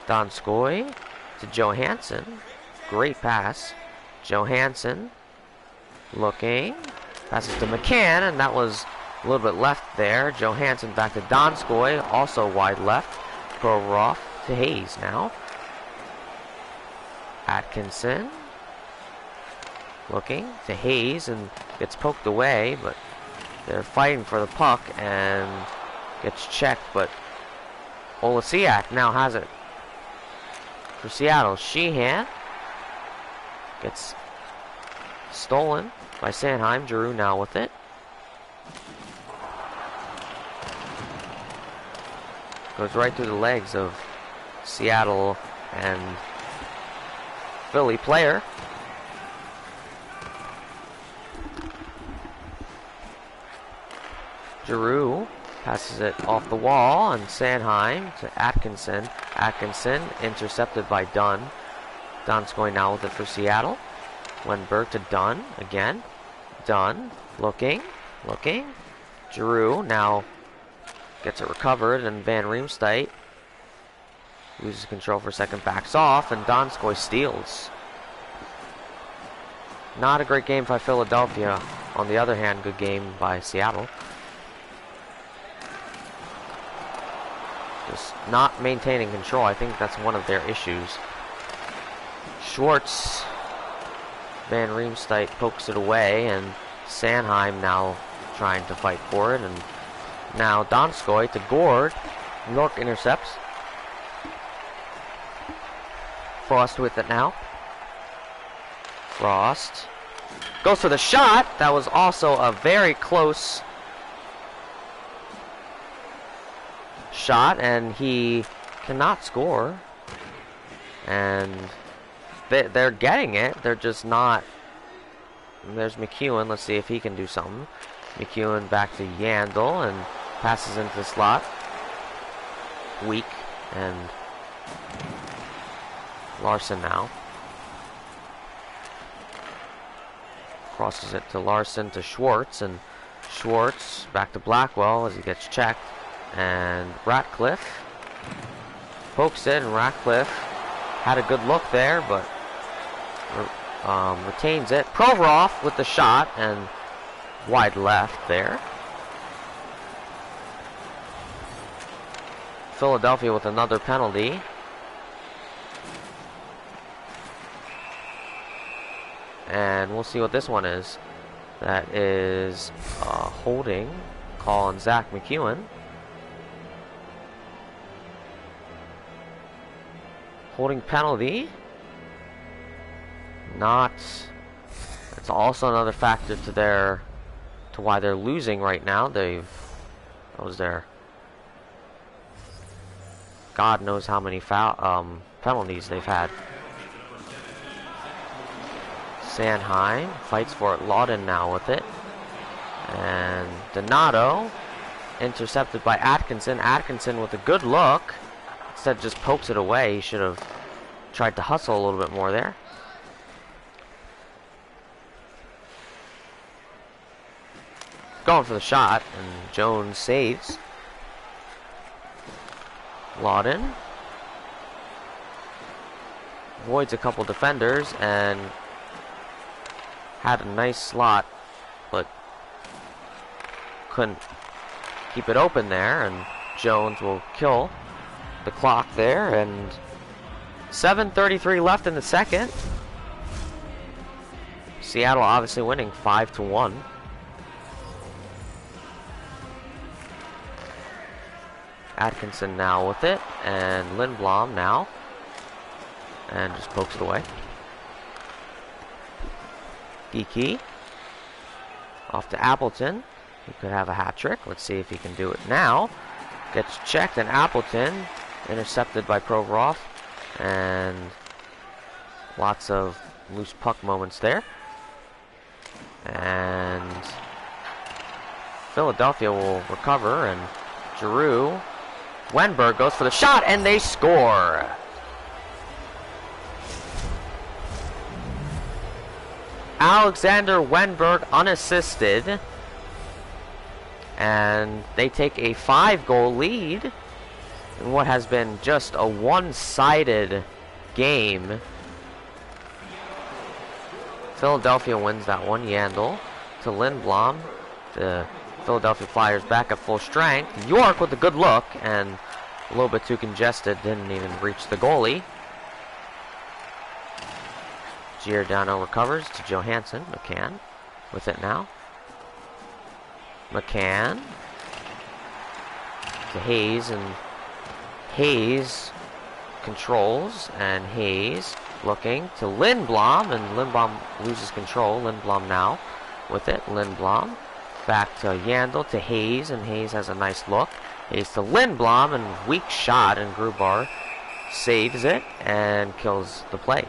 Donskoy to Johansson. Great pass. Johansson looking. Passes to McCann, and that was a little bit left there. Johansson back to Donskoy. Also wide left. Provorov to Hayes now. Atkinson looking to Hayes, and gets poked away, but they're fighting for the puck, and gets checked, but Olesiak now has it for Seattle. Sheehan gets stolen by Sanheim. Giroux now with it. Goes right through the legs of Seattle and Philly player. Giroux passes it off the wall, and Sanheim to Atkinson. Atkinson intercepted by Dunn. Dunn's going now with it for Seattle. Lindbergh to Dunn again. Dunn looking. Giroux now gets it recovered, and Van Riemsdyk loses control for a second, backs off, and Donskoy steals. Not a great game by Philadelphia. On the other hand, good game by Seattle. Just not maintaining control. I think that's one of their issues. Schwartz, Van Riemsdyk pokes it away, and Sanheim now trying to fight for it, and now Donskoy to Gord. York intercepts. Frost with it now. Frost goes for the shot. That was also a very close shot, and he cannot score. And they're getting it. They're just not. There's McEwen. Let's see if he can do something. McEwen back to Yandel, and passes into the slot. Weak, and Larson now. Crosses it to Larson to Schwartz, and Schwartz back to Blackwell as he gets checked. And Ratcliffe pokes it, and Ratcliffe had a good look there, but retains it. Provorov with the shot, and wide left there. Philadelphia with another penalty. And we'll see what this one is. That is holding call on Zach McEwen. Holding penalty. Not It's also another factor to why they're losing right now. That was their God knows how many penalties they've had. Sanheim fights for it. Lawton now with it. And Donato intercepted by Atkinson. Atkinson with a good look. Instead just pokes it away. He should have tried to hustle a little bit more there. Going for the shot, and Jones saves. Lawton avoids a couple defenders and had a nice slot, but couldn't keep it open there, and Jones will kill the clock there, and 7:33 left in the second. Seattle obviously winning 5-1. Atkinson now with it, and Lindblom now, and just pokes it away. Geeky off to Appleton. He could have a hat trick. Let's see if he can do it now. Gets checked, and Appleton intercepted by Provorov, and lots of loose puck moments there. And Philadelphia will recover, and Giroux. Wenberg goes for the shot, and they score. Alexander Wenberg unassisted, and they take a 5-goal lead in what has been just a one-sided game. Philadelphia wins that one. Yandel to Lindblom. The Philadelphia Flyers back at full strength. York with a good look, and a little bit too congested, didn't even reach the goalie. Giordano recovers to Johansson. McCann with it now. McCann to Hayes, and Hayes controls, and Hayes looking to Lindblom, and Lindblom loses control. Lindblom now with it. Lindblom back to Yandel to Hayes, and Hayes has a nice look. Hayes to Lindblom, and weak shot, and Grubar saves it and kills the play.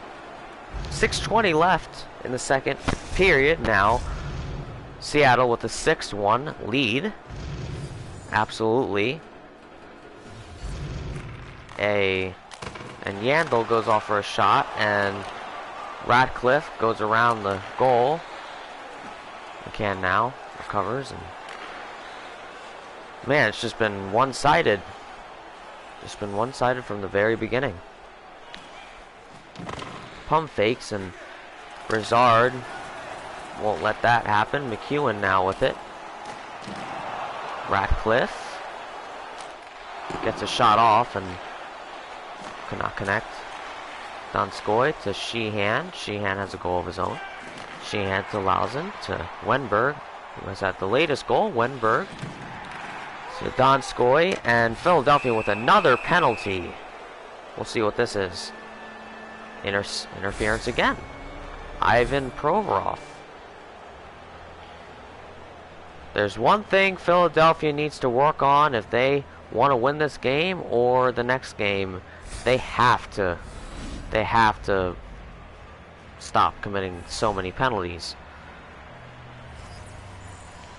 6:20 left in the second period. Now Seattle with a 6-1 lead. Absolutely. And Yandel goes off for a shot, and Radcliffe goes around the goal. McCann now recovers, and man, it's just been one-sided. Just been one-sided from the very beginning. Pump fakes, and Brizard won't let that happen. McEwen now with it. Ratcliffe gets a shot off and cannot connect. Donskoy to Sheehan. Sheehan has a goal of his own. Sheehan to Lausen to Wenberg, who has had the latest goal. Wenberg to Donskoy, and Philadelphia with another penalty. We'll see what this is. Interference again. Ivan Provorov. There's one thing Philadelphia needs to work on if they want to win this game or the next game. They have to stop committing so many penalties.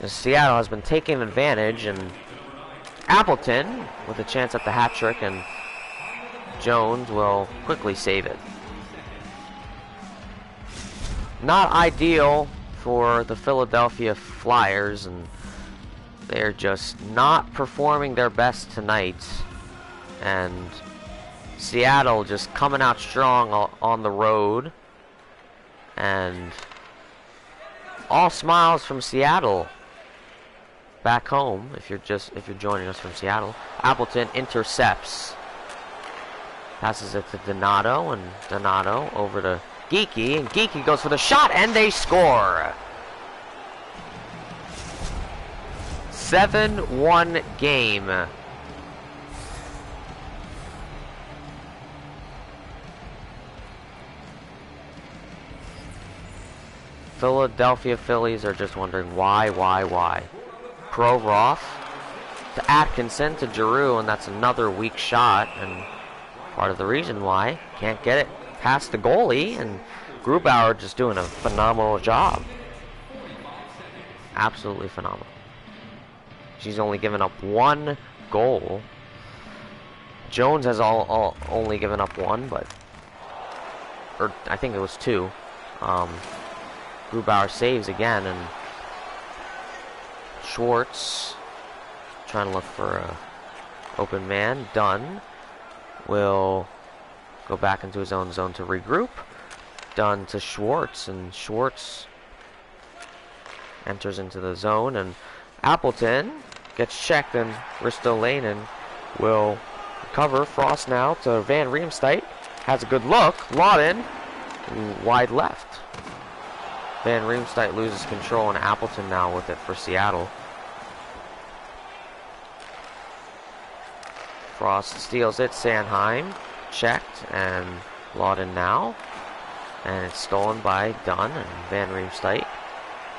Seattle has been taking advantage, and Appleton with a chance at the hat trick, and Jones will quickly save it. Not ideal for the Philadelphia Flyers, and they're just not performing their best tonight. And Seattle just coming out strong on the road, and all smiles from Seattle back home. If you're joining us from Seattle, Appleton intercepts, passes it to Donato, and Donato over to Geeky, and Geeky goes for the shot, and they score. 7-1 game. Philadelphia Phillies are just wondering why. Provorov to Atkinson to Giroux, and that's another weak shot, and part of the reason why. Can't get it past the goalie, and Grubauer just doing a phenomenal job. Absolutely phenomenal. She's only given up one goal. Jones has only given up one, or I think it was two. Grubauer saves again, and Schwartz trying to look for a open man. Dunn will go back into his own zone to regroup. Dunn to Schwartz, and Schwartz enters into the zone, and Appleton gets checked, and Ristolainen will recover. Frost now to Van Riemsdyk. Has a good look. Lawton wide left. Van Riemsdyk loses control, and Appleton now with it for Seattle. Frost steals it. Sanheim checked, and Lawton now. And it's stolen by Dunn, and Van Riemsdyk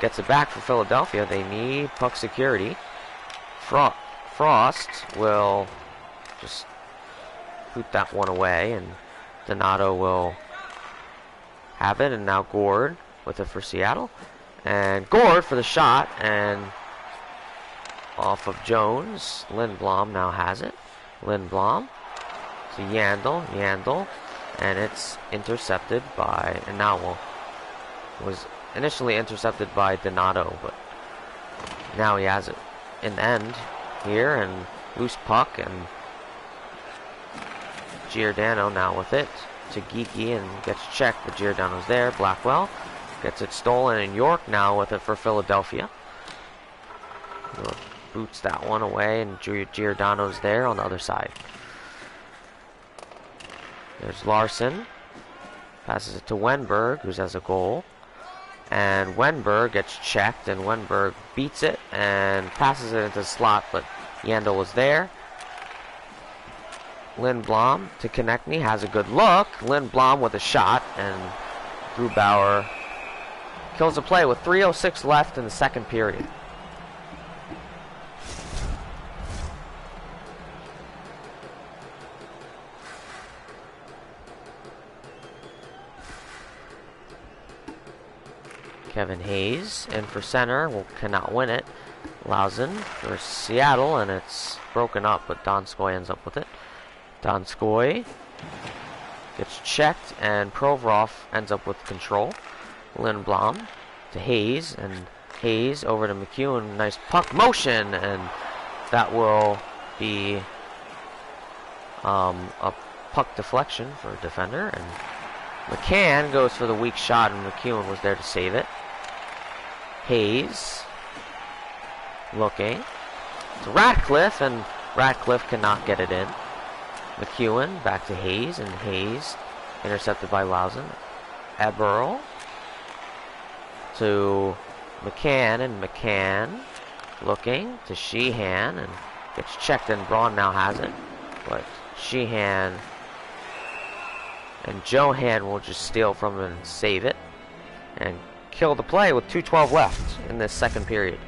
gets it back for Philadelphia. They need puck security. Frost will just boot that one away, and Donato will have it, and now Gord with it for Seattle. And Gord for the shot, and off of Jones. Lindblom now has it. Lindblom to Yandel, and it's intercepted by, and now was initially intercepted by Donato, but now he has it in the end here, and loose puck, and Giordano now with it to Geeky, and gets checked, but Giordano's there. Blackwell gets it stolen, and York now with it for Philadelphia. York boots that one away, and Giordano's there on the other side. There's Larson. Passes it to Wenberg, who has a goal. And Wenberg gets checked, and Wenberg beats it and passes it into the slot, but Yandel was there. Lindblom to Konechny, has a good look. Lindblom with a shot, and Grubauer kills the play with 3:06 left in the second period. Kevin Hayes in for center, cannot win it. Lausen for Seattle, and it's broken up, but Donskoy ends up with it. Donskoy gets checked, and Provorov ends up with control. Lindblom to Hayes, and Hayes over to McEwen. Nice puck motion, and that will be a puck deflection for a defender, and McCann goes for the weak shot, and McEwen was there to save it. Hayes looking to Ratcliffe, and Ratcliffe cannot get it in. McEwen back to Hayes, and Hayes intercepted by Lausen. Eberl to McCann, and McCann looking to Sheehan, and gets checked, and Braun now has it. But Sheehan and Johan will just steal from him and save it, and kill the play with 2:12 left in this second period.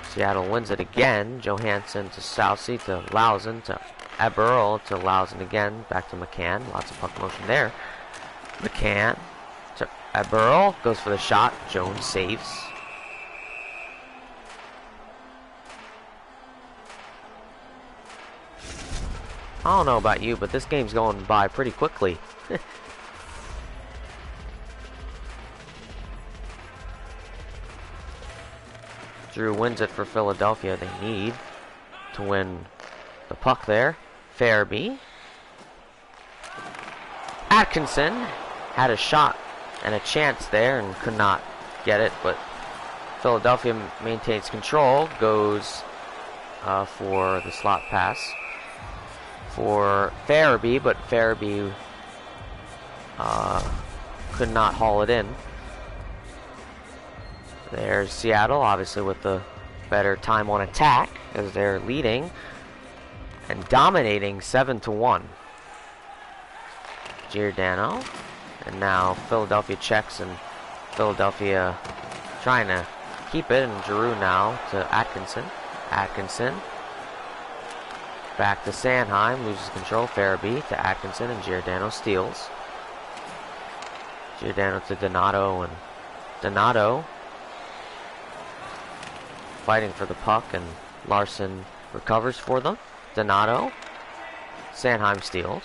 Seattle wins it again. Johansson to Southsea to Lausen to Eberl to Lausen again. Back to McCann. Lots of puck motion there. McCann to Eberl. Goes for the shot. Jones saves. I don't know about you, but this game's going by pretty quickly. Drew wins it for Philadelphia. They need to win the puck there. Farabee. Atkinson had a shot and a chance there and could not get it, but Philadelphia maintains control. Goes for the slot pass for Farabee, but Farabee could not haul it in. There's Seattle, obviously with the better time on attack, as they're leading and dominating 7-1. Giordano. And now Philadelphia checks, and Philadelphia trying to keep it, and Giroux now to Atkinson. Atkinson back to Sanheim, loses control. Farabee to Atkinson, and Giordano steals. Giordano to Donato, and Donato fighting for the puck, and Larson recovers for them. Donato. Sanheim steals.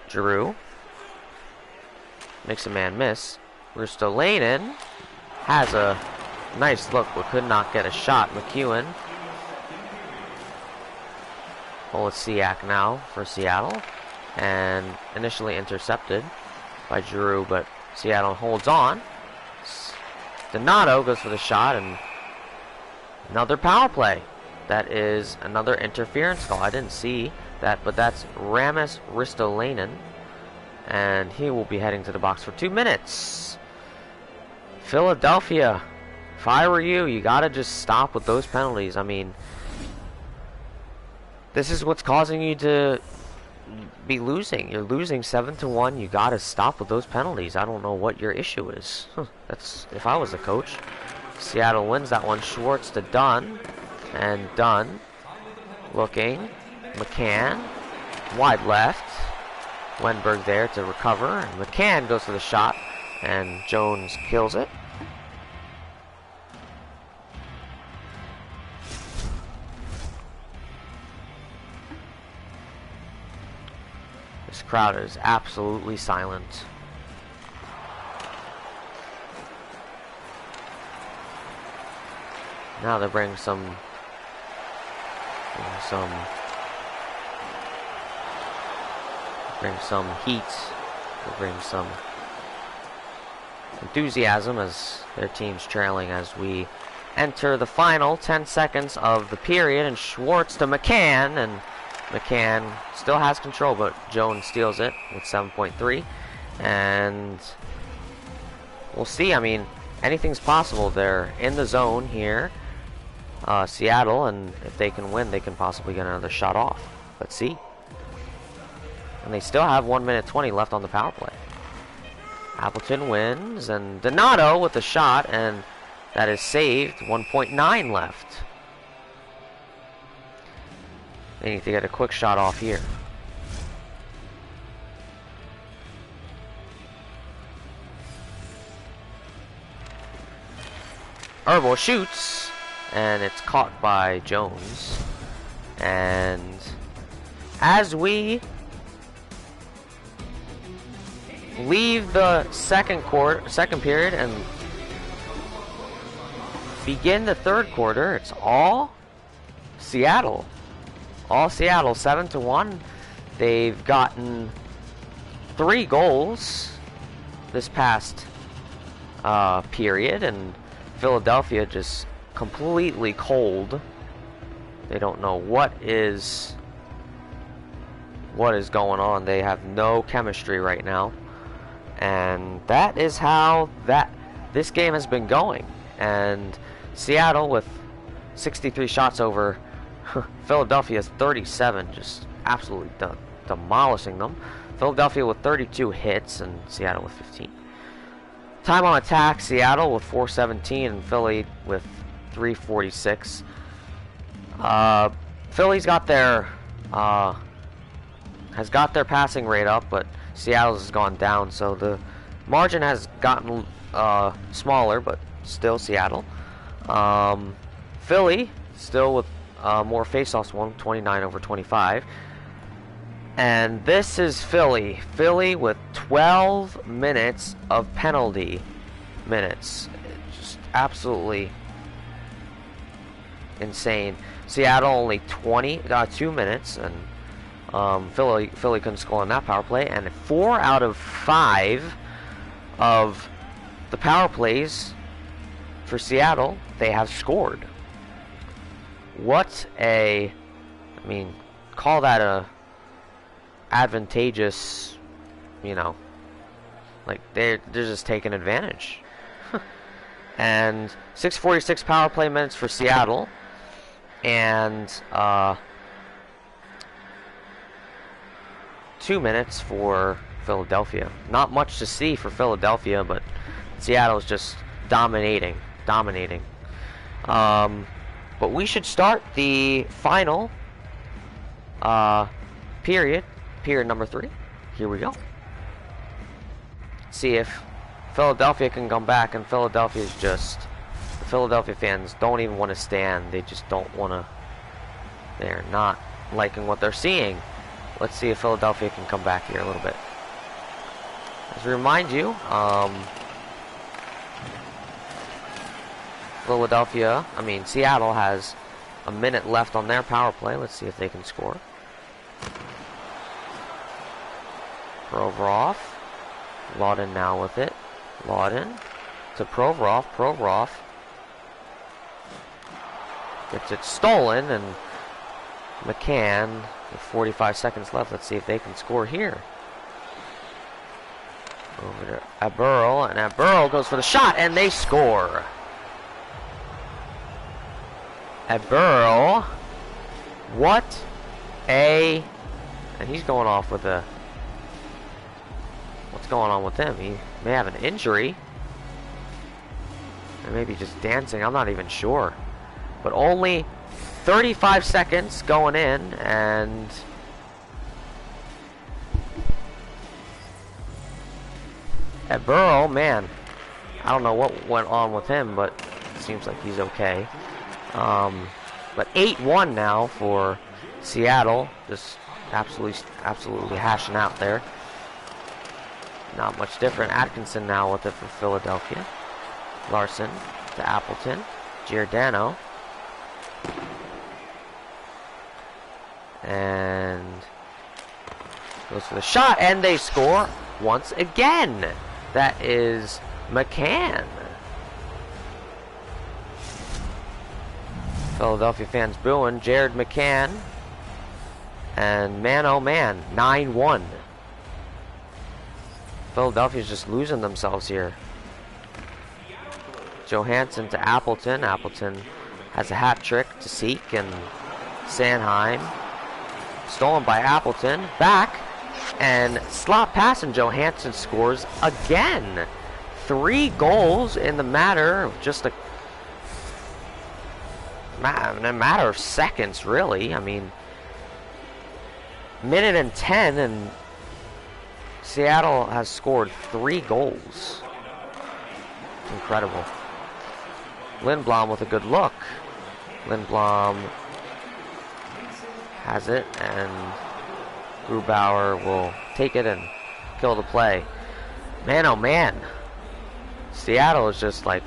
Giroux makes a man miss. Ristolainen has a nice look but could not get a shot. McEwen. Olesiak now for Seattle, and initially intercepted by Giroux, but Seattle holds on. Donato goes for the shot, and another power play. That is another interference call. I didn't see that, but that's Ramis Ristolainen, and he will be heading to the box for 2 minutes. Philadelphia, if I were you, you gotta just stop with those penalties. I mean, this is what's causing you to be losing. You're losing 7-1. You gotta stop with those penalties. I don't know what your issue is. That's if I was the coach. Seattle wins that one. Schwartz to Dunn, and Dunn looking. McCann wide left. Wenberg there to recover, and McCann goes for the shot, and Jones kills it. This crowd is absolutely silent. Now they bring some heat. They bring some enthusiasm as their team's trailing as we enter the final 10 seconds of the period. And Schwartz to McCann, and McCann still has control, but Jones steals it with 7.3, and we'll see. I mean, anything's possible. They're in the zone here, Seattle, and if they can win, they can possibly get another shot off. Let's see. And they still have 1 minute 20 left on the power play. Appleton wins, and Donato with the shot, and that is saved. 1.9 left. They need to get a quick shot off here. Herbal shoots, and it's caught by Jones. And as we leave the second period and begin the third quarter, it's all Seattle. All Seattle, 7-1. They've gotten 3 goals this past period, and Philadelphia just completely cold. They don't know what is going on. They have no chemistry right now, and that is how this game has been going. And Seattle with 63 shots over Philadelphia's 37, just absolutely demolishing them. Philadelphia with 32 hits and Seattle with 15. Time on attack, Seattle with 417 and Philly with 346. Philly's got their passing rate up, but Seattle's has gone down, so the margin has gotten smaller, but still Seattle. Philly still with more face-offs, 29 over 25. And this is Philly. Philly with 12 minutes of penalty minutes. Just absolutely insane. Seattle only 2 minutes, and Philly couldn't score on that power play. And 4 out of 5 of the power plays for Seattle, they have scored. I mean, call that a advantageous, like they're just taking advantage. And 646 power play minutes for Seattle, and 2 minutes for Philadelphia. Not much to see for Philadelphia, but Seattle's just dominating. But we should start the final period number 3. Here we go. See if Philadelphia can come back, and Philadelphia's just, the Philadelphia fans don't even want to stand. They just don't want to, they're not liking what they're seeing. Let's see if Philadelphia can come back here a little bit. As a remind you, Seattle has a minute left on their power play. Let's see if they can score. Provorov. Lawton now with it. Lawton to Provorov. Provorov gets it stolen, and McCann with 45 seconds left. Let's see if they can score here. Over to Aburl, and Aburl goes for the shot, and they score. Aburl, what a, and he's going off with a, what's going on with him? He may have an injury, or maybe just dancing, I'm not even sure. But only 35 seconds going in, and Aburl, man, I don't know what went on with him, but it seems like he's okay. But 8-1 now for Seattle, just absolutely hashing out there. Not much different. Atkinson now with it for Philadelphia. Larson to Appleton. Giordano. And goes for the shot, and they score once again. That is McCann. Philadelphia fans booing. Jared McCann. And man, oh man, 9-1. Philadelphia's just losing themselves here. Johansson to Appleton. Appleton has a hat trick to Seek, and Sanheim. Stolen by Appleton. Back. And slot pass, and Johansson scores again. 3 goals in the matter of just a matter of seconds, really. I mean, minute and 10, and Seattle has scored 3 goals. It's incredible. Lindblom with a good look. Lindblom has it, and Grubauer will take it and kill the play. Man, oh man. Seattle is just like,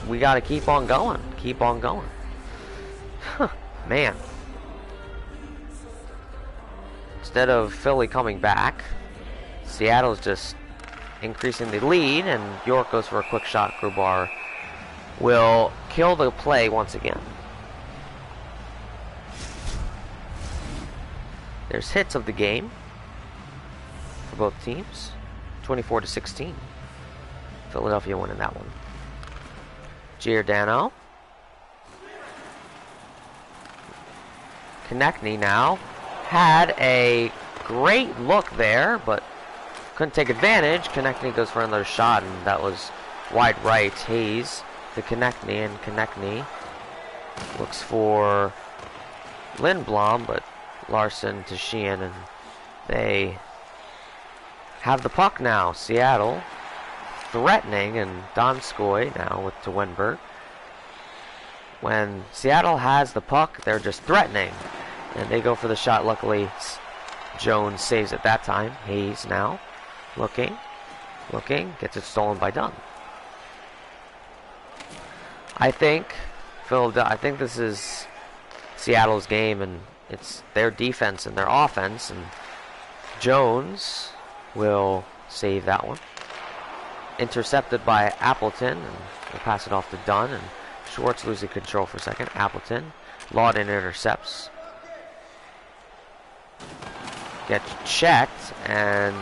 we got to keep on going. Keep on going. Huh, man. Instead of Philly coming back, Seattle's just increasing the lead, and York goes for a quick shot. Grubauer will kill the play once again. There's hits of the game for both teams. 24-16. Philadelphia winning that one. Giordano. Konechny now had a great look there, but couldn't take advantage. Konechny goes for another shot, and that was wide right. Hayes to Konechny, and Konechny looks for Lindblom, but Larson to Sheehan, and they have the puck now. Seattle threatening, and Donskoy now with to Wenberg. When Seattle has the puck, they're just threatening, and they go for the shot. Luckily, Jones saves it that time. Hayes now looking, gets it stolen by Dunn. I think this is Seattle's game, and it's their defense and their offense, and Jones will save that one. Intercepted by Appleton, and we'll pass it off to Dunn, and Schwartz losing control for a second. Appleton. Lawton intercepts. Gets checked, and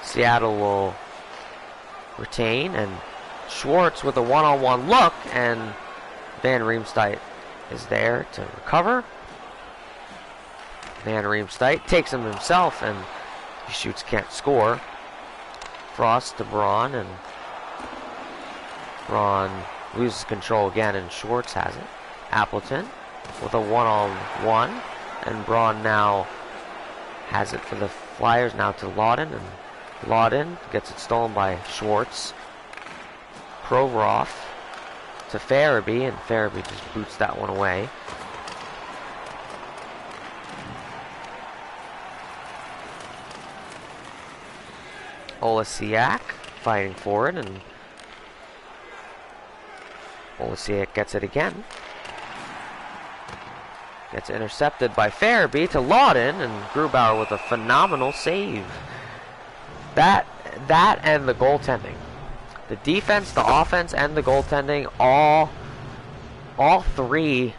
Seattle will retain, and Schwartz with a one-on-one look, and Van Riemsdyk is there to recover. Van Riemsdyk takes him himself, and He shoots, can't score. Frost to Braun, and Braun loses control again, and Schwartz has it. Appleton with a one-on-one, and Braun now has it for the Flyers, now to Lawton, and Lawton gets it stolen by Schwartz. Provorov to Farabee, and Farabee just boots that one away. Olesiak fighting for it, and Olesiak gets it again. Gets intercepted by Farabee to Lawton, and Grubauer with a phenomenal save. That and the goaltending. The defense, the offense, and the goaltending, all three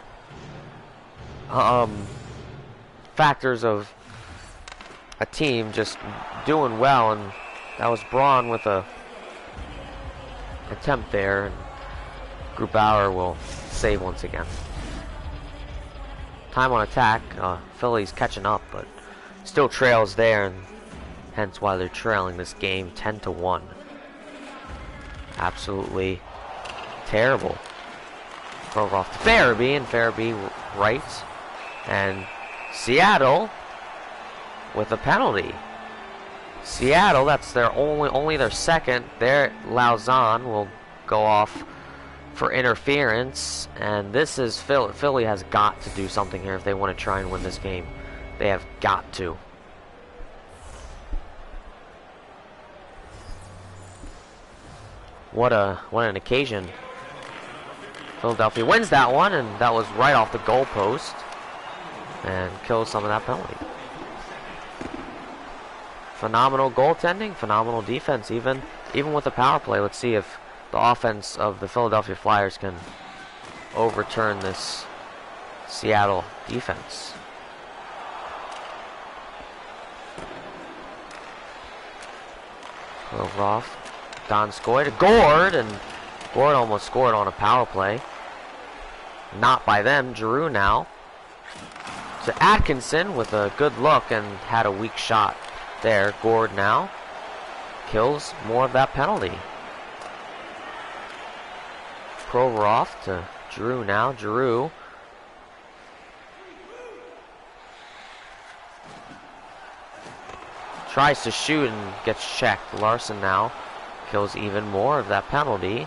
factors of a team just doing well, and that was Braun with a attempt there, and Grubauer will save once again. Time on attack, Philly's catching up, but still trails there, and hence why they're trailing this game 10-1. Absolutely terrible. Provorov to Farabee, and Farabee right, and Seattle with a penalty. Seattle, that's their only their second. Their Lauzon will go off for interference, and this is Philly has got to do something here if they want to try and win this game. They have got to. What an occasion. Philadelphia wins that one, and that was right off the goal post and kills some of that penalty. Phenomenal goaltending, phenomenal defense, even with the power play. Let's see if the offense of the Philadelphia Flyers can overturn this Seattle defense. Provorov, Donskoy to Gord, and Gord almost scored on a power play. Not by them. Giroux now to Atkinson with a good look and had a weak shot there. Gord now kills more of that penalty. Provorov to Giroux now. Giroux tries to shoot and gets checked. Larson now kills even more of that penalty.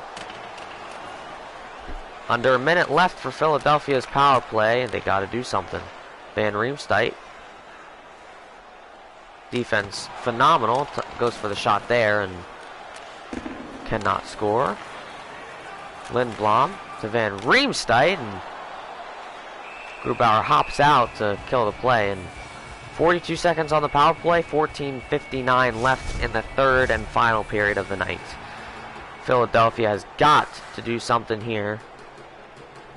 Under a minute left for Philadelphia's power play, and they got to do something. Van Riemsdyk, defense phenomenal, goes for the shot there and cannot score. Lindblom to Van Riemsdyk, and Grubauer hops out to kill the play. And 42 seconds on the power play, 14:59 left in the third and final period of the night. Philadelphia has got to do something here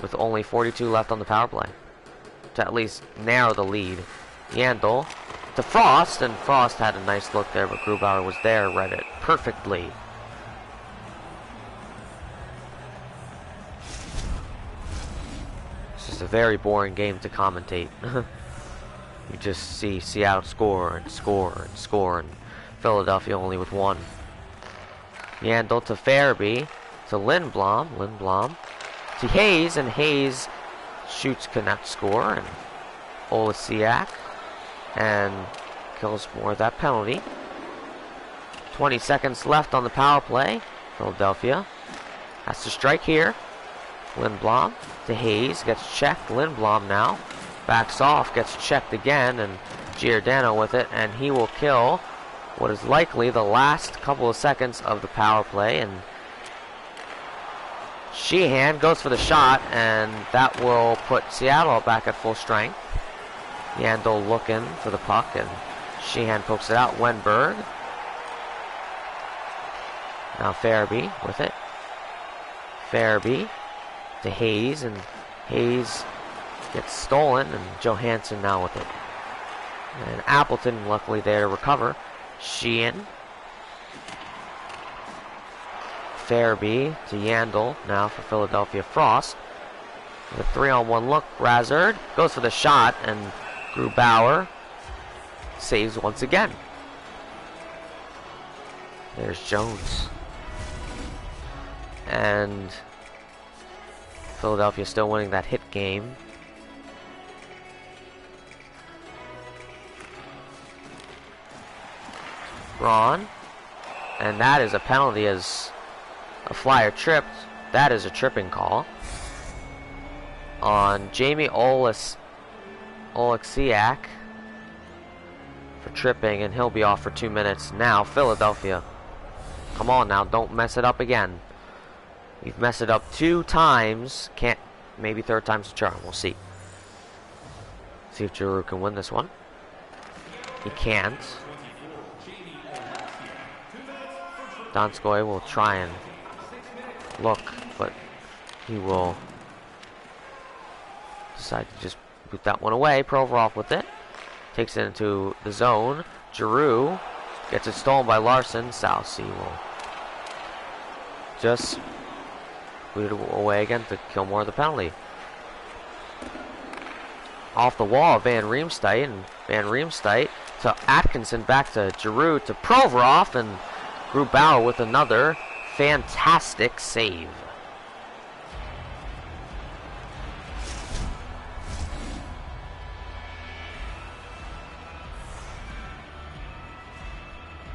with only 42 left on the power play to at least narrow the lead. Yandel to Frost, and Frost had a nice look there, but Grubauer was there, read it perfectly. It's just a very boring game to commentate. You just see Seattle score and score and score, and Philadelphia only with one. Yandel to Farabee to Lindblom. Lindblom to Hayes, and Hayes shoots, cannot score, and Olesiak and kills more of that penalty. 20 seconds left on the power play. Philadelphia has to strike here. Lindblom to Hayes, gets checked. Lindblom now backs off, gets checked again, and Giordano with it, and he will kill what is likely the last couple of seconds of the power play. And Sheehan goes for the shot, and that will put Seattle back at full strength. Yandel looking for the puck, and Sheehan pokes it out. Wenberg. Now Farabee with it. Farabee to Hayes, and Hayes gets stolen, and Johansson now with it. And Appleton luckily there to recover. Sheehan. Farabee to Yandel now for Philadelphia. Frost with a 3-on-1 look. Razard goes for the shot, and Grubauer saves once again. There's Jones. And Philadelphia still winning that hit game. Braun. And that is a penalty as a flyer tripped. That is a tripping call on Jamie Oleksiak for tripping, and he'll be off for 2 minutes. Now Philadelphia, come on now, don't mess it up again. You've messed it up 2 times. Can't, maybe third time's the charm. We'll see. See if Giroux can win this one. He can't. Donskoy will try and look, but he will decide to just boot that one away. Provorov with it. Takes it into the zone. Giroux gets it stolen by Larson. South Sea will just boot it away again to kill more of the penalty. Off the wall, Van Riemsdyk, and Van Riemsdyk to Atkinson, back to Giroux, to Provorov, and Grubauer with another fantastic save.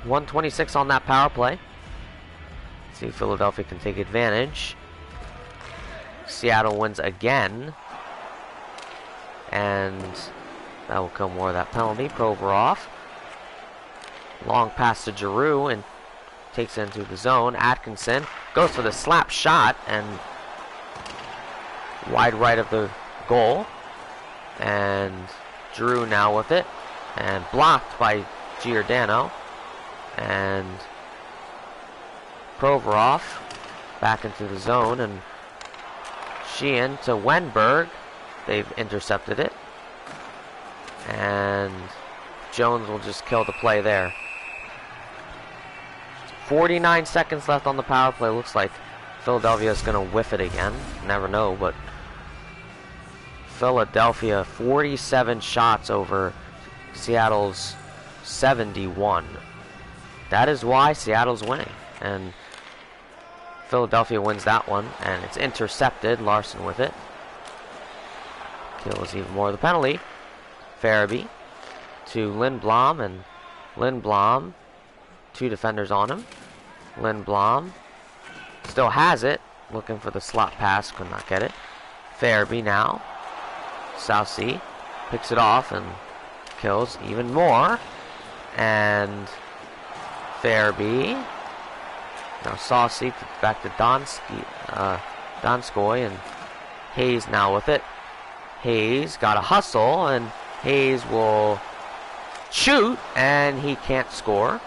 .126 on that power play. See if Philadelphia can take advantage. Seattle wins again. And that will kill more of that penalty. Provorov. Long pass to Giroux and takes it into the zone. Atkinson goes for the slap shot and wide right of the goal. And Giroux now with it. And blocked by Giordano. And Provorov back into the zone, and Sheehan to Wenberg. They've intercepted it. And Jones will just kill the play there. 49 seconds left on the power play. Looks like Philadelphia is going to whiff it again. Never know, but Philadelphia 47 shots over Seattle's 71. That is why Seattle's winning. And Philadelphia wins that one, and it's intercepted. Larson with it. Kills even more of the penalty. Farabee to Lindblom, and Lindblom, 2 defenders on him. Lindblom still has it, looking for the slot pass, could not get it. Farabee now. South Sea picks it off and kills even more. And Farabee. Now Saucy back to Donskoy, and Hayes now with it. Hayes got a hustle, and Hayes will shoot, and he can't score.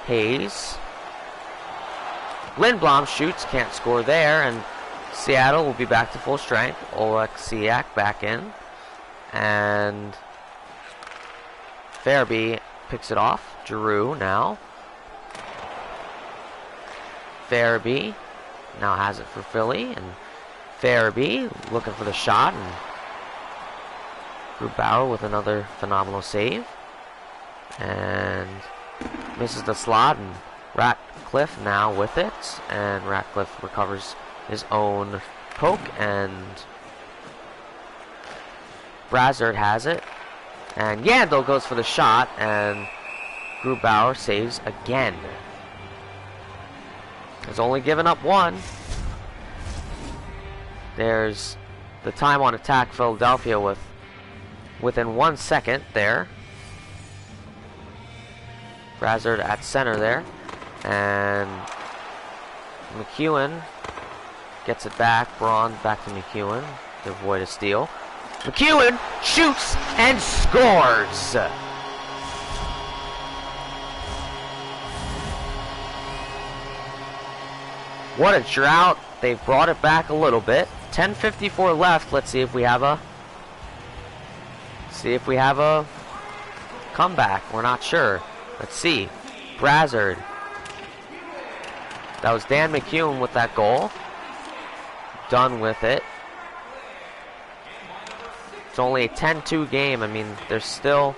Hayes. Lindblom shoots, can't score there, and Seattle will be back to full strength. Oleksiak back in, and Farabee picks it off. Giroux now. Farabee now has it for Philly, and Farabee looking for the shot, and Grubauer with another phenomenal save, and misses the slot, and Ratcliffe now with it, and Ratcliffe recovers his own poke, and Brazzard has it, and Yandel goes for the shot, and Grubauer saves again. Has only given up 1. There's the time on attack. Philadelphia within 1 second there. Brazzard at center there, and McEwen gets it back. Braun back to McEwen to avoid a steal. McEwen shoots and scores. What a drought. They've brought it back a little bit. 10:54 left. Let's see if we have a comeback. We're not sure. Let's see. Brazzard. That was Dan McEwen with that goal. Done with it. It's only a 10-2 game. I mean, there's still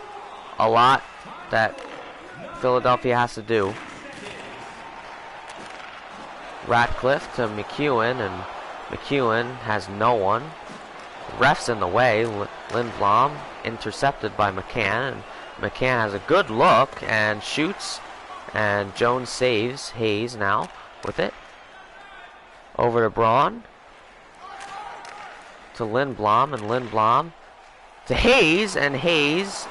a lot that Philadelphia has to do. Ratcliffe to McEwen, and McEwen has no one. Ref's in the way. Lindblom intercepted by McCann, and McCann has a good look and shoots, and Jones saves. Hayes now with it. Over to Braun. To Lindblom, and Lindblom to Hayes, and Hayes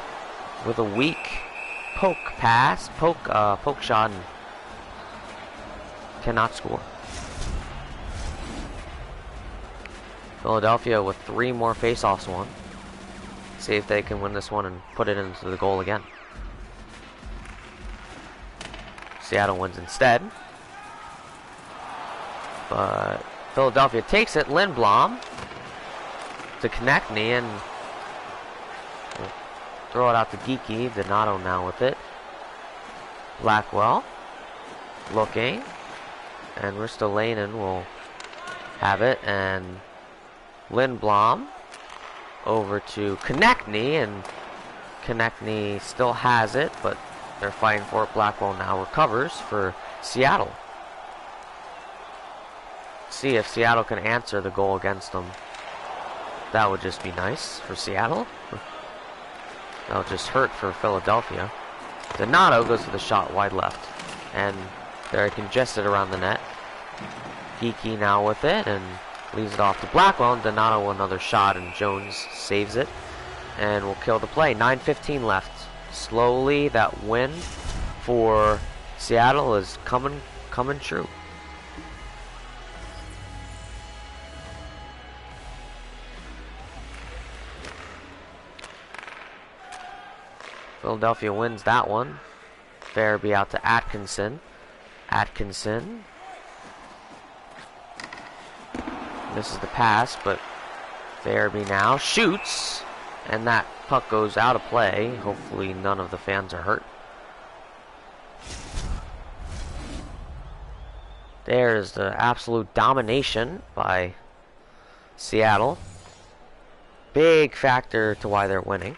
with a weak poke shot, and cannot score. Philadelphia with 3 more face-offs won. See if they can win this one and put it into the goal again. Seattle wins instead. But Philadelphia takes it. Lindblom to Konechny, and throw it out to Geeky. Donato now with it. Blackwell looking, and Ristolainen will have it, and Lindblom over to Konechny, and Konechny still has it, but they're fighting for it. Blackwell now recovers for Seattle. See if Seattle can answer the goal against them. That would just be nice for Seattle. That would just hurt for Philadelphia. Donato goes to the shot wide left, and they're congested around the net. Geeky now with it, and leaves it off to Blackwell, and Donato another shot, and Jones saves it, and will kill the play. 9:15 left. Slowly, that win for Seattle is coming true. Philadelphia wins that one. Farabee out to Atkinson. Atkinson misses the pass, but Farabee now shoots, and that puck goes out of play. Hopefully none of the fans are hurt. There's the absolute domination by Seattle. Big factor to why they're winning.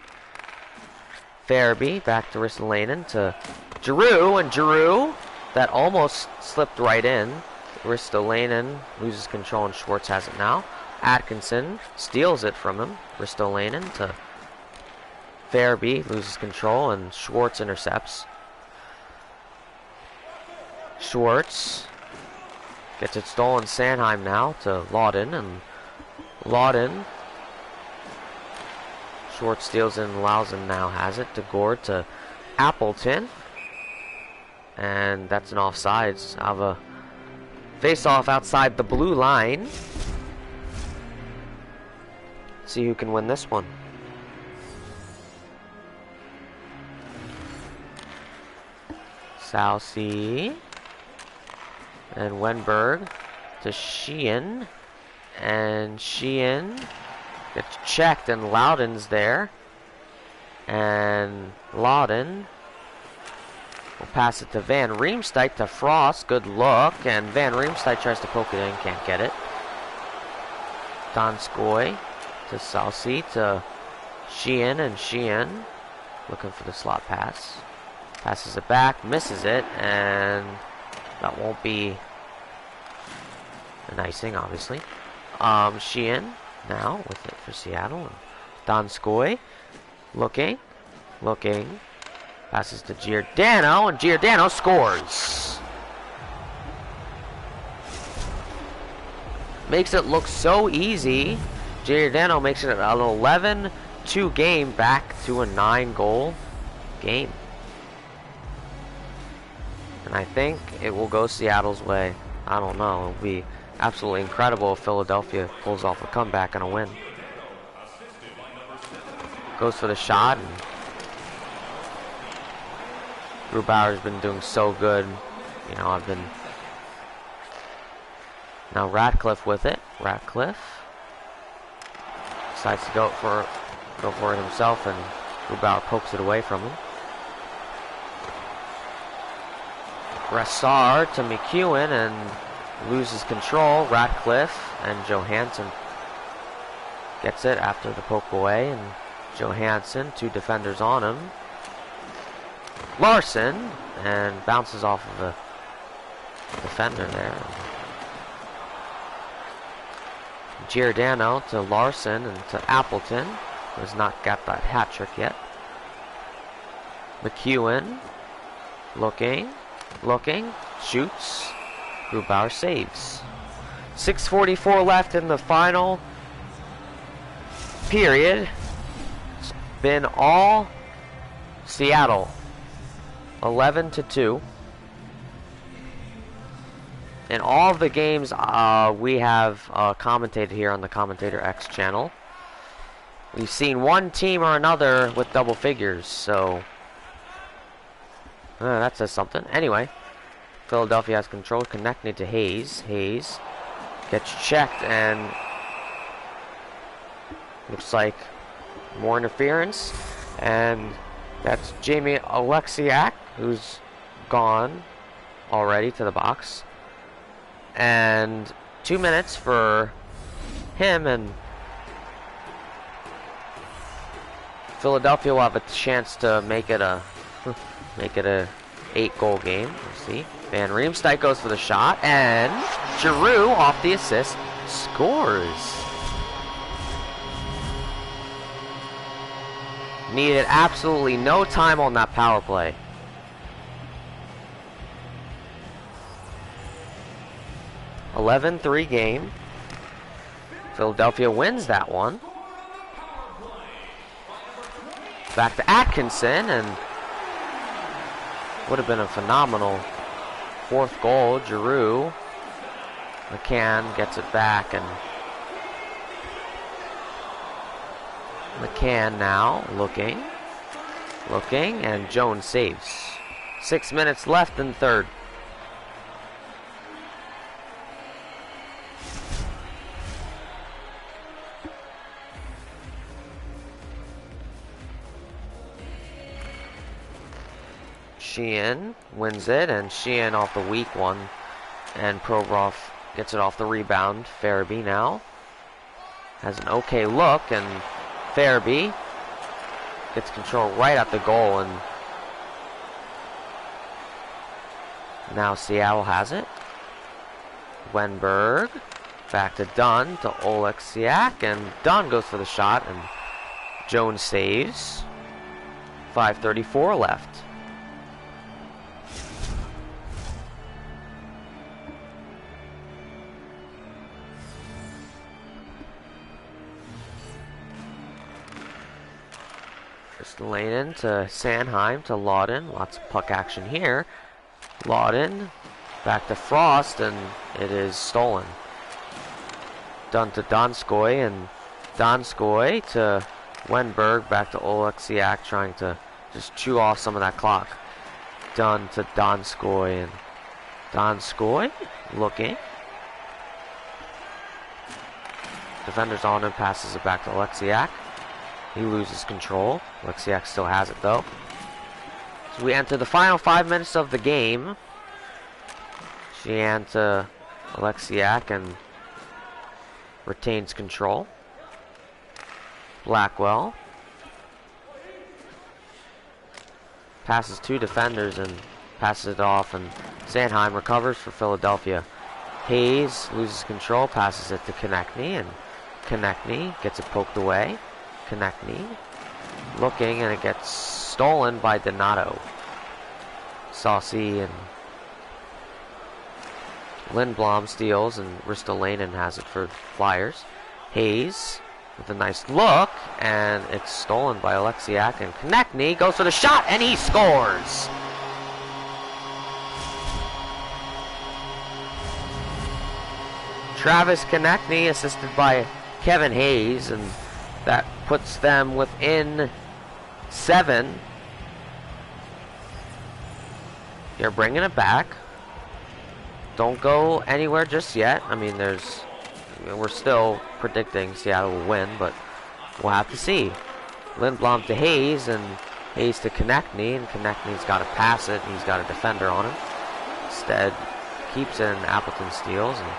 Farabee back to Ristolainen to Giroux, and Giroux, that almost slipped right in. Ristolainen loses control, and Schwartz has it now. Atkinson steals it from him. Ristolainen to Farabee, loses control, and Schwartz intercepts. Schwartz gets it stolen. Sanheim now to Lawton, and Lawton, Schwartz steals it, and Lausen now has it to Gord to Appleton, and that's an offsides. Have a face-off outside the blue line. See who can win this one. Southsea and Wenberg to Sheehan, and Sheehan gets checked, and Loudon's there, and Loudon will pass it to Van Riemsdyk to Frost. Good look, and Van Riemsdyk tries to poke it in, can't get it. Donskoy to Southsea to Sheehan, and Sheehan looking for the slot pass. Passes it back, misses it, and that won't be an icing, obviously. Sheehan now with it for Seattle. And Donskoy looking, passes to Giordano, and Giordano scores. Makes it look so easy. Giordano makes it an 11-2 game back to a 9-goal game. And I think it will go Seattle's way. I don't know. It'll be absolutely incredible if Philadelphia pulls off a comeback and a win. Goes for the shot, and Grubauer's been doing so good. You know, I've been... Now Ratcliffe with it. Ratcliffe decides to go for it himself, and Grubauer pokes it away from him. Brassard to McEwen, and loses control. Ratcliffe and Johansson gets it after the poke away, and Johansson, 2 defenders on him. Larson and bounces off of the defender there. Giordano to Larson and to Appleton, who has not got that hat trick yet. McEwen looking, shoots. Grubauer saves. 6:44 left in the final period. It's been all Seattle, 11-2. In all of the games we have commentated here on the CommentatorX channel, we've seen one team or another with double figures, so that says something. Anyway, Philadelphia has control, connecting to Hayes. Hayes gets checked, and looks like more interference, and that's Jamie Alexiak, who's gone already to the box. And 2 minutes for him, and Philadelphia will have a chance to make it a 8-goal game. We'll see. Van Riemsdyk goes for the shot, and Giroux off the assist scores. Needed absolutely no time on that power play. (11-3) game. Philadelphia wins that one. Back to Atkinson, and would have been a phenomenal 4th goal. Giroux, McCann gets it back, and McCann now looking, and Jones saves. 6 minutes left in third. Sheehan wins it, and Sheehan off the weak one, and Provorov gets it off the rebound. Farabee now has an okay look, and Farabee gets control right at the goal, and now Seattle has it. Wenberg back to Dunn, to Oleksiak, and Dunn goes for the shot, and Jones saves. 5:34 left. Lanen to Sanheim to Lawton. Lots of puck action here. Lawton back to Frost, and it is stolen. Done to Donskoy, and Donskoy to Wenberg, back to Oleksiak, trying to just chew off some of that clock. Done to Donskoy, and Donskoy looking. Defender's on him, passes it back to Oleksiak. He loses control. Alexiak still has it, though. So we enter the final 5 minutes of the game. Sheehan to Alexiak, and retains control. Blackwell passes 2 defenders and passes it off, and Sanheim recovers for Philadelphia. Hayes loses control, passes it to Konechny, and Konechny gets it poked away. Konechny looking, and it gets stolen by Donato. Saucy and Lindblom steals, and Ristolainen has it for Flyers. Hayes with a nice look, and it's stolen by Alexiak, and Konechny goes for the shot, and he scores! Travis Konechny, assisted by Kevin Hayes, and that puts them within 7. You're bringing it back. Don't go anywhere just yet. I mean, we're still predicting Seattle will win, but we'll have to see. Lindblom to Hayes, and Hayes to Konechny, and Konechny's got to pass it, and he's got a defender on him. Instead, keeps it, and Appleton steals, and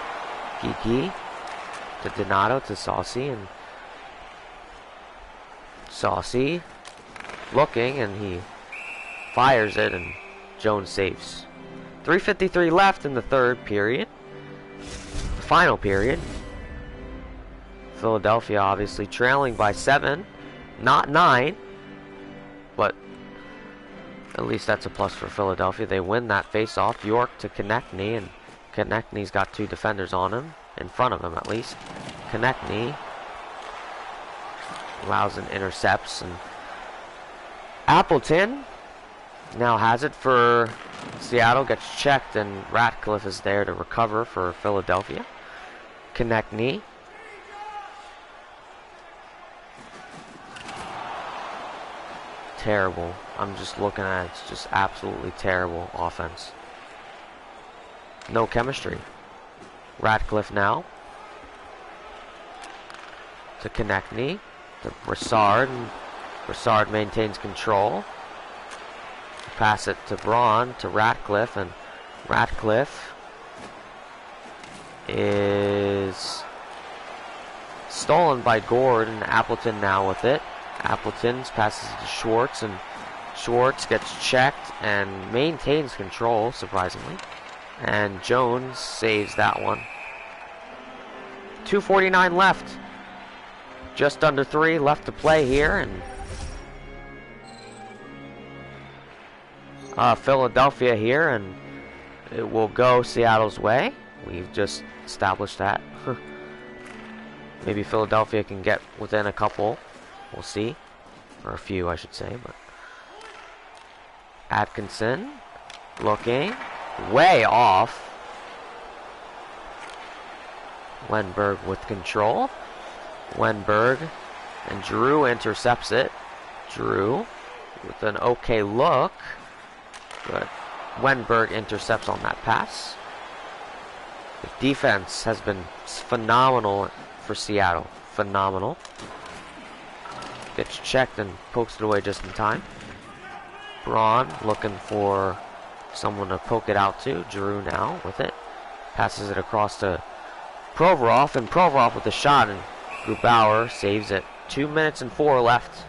Geeky to Donato to Saucy, and Saucy looking, and he fires it, and Jones saves. 3:53 left in the third period. The final period. Philadelphia obviously trailing by 7, not 9, but at least that's a plus for Philadelphia. They win that face-off. York to Konechny, and Konechny's got 2 defenders on him, in front of him at least. Konechny allows and intercepts, and Appleton now has it for Seattle, gets checked, and Ratcliffe is there to recover for Philadelphia. Konechny. Terrible. I'm just looking at it. It's just absolutely terrible offense. No chemistry. Ratcliffe now to Konechny, to Brassard, and Brassard maintains control. Pass it to Braun, to Ratcliffe, and Ratcliffe is stolen by Gord, and Appleton now with it. Appleton passes it to Schwartz, and Schwartz gets checked and maintains control, surprisingly. And Jones saves that one. 2:49 left. Just under 3 left to play here, and Philadelphia here, and it will go Seattle's way. We've just established that. Maybe Philadelphia can get within a couple. We'll see. Or a few, I should say. But Atkinson looking way off. Wenberg with control. Wenberg, and Drew intercepts it. Drew with an okay look, but Wenberg intercepts on that pass. The defense has been phenomenal for Seattle. Phenomenal. Gets checked and pokes it away just in time. Braun looking for someone to poke it out to. Drew now with it. Passes it across to Provorov, and Provorov with the shot, and Grubauer saves it. 2 minutes and 4 left.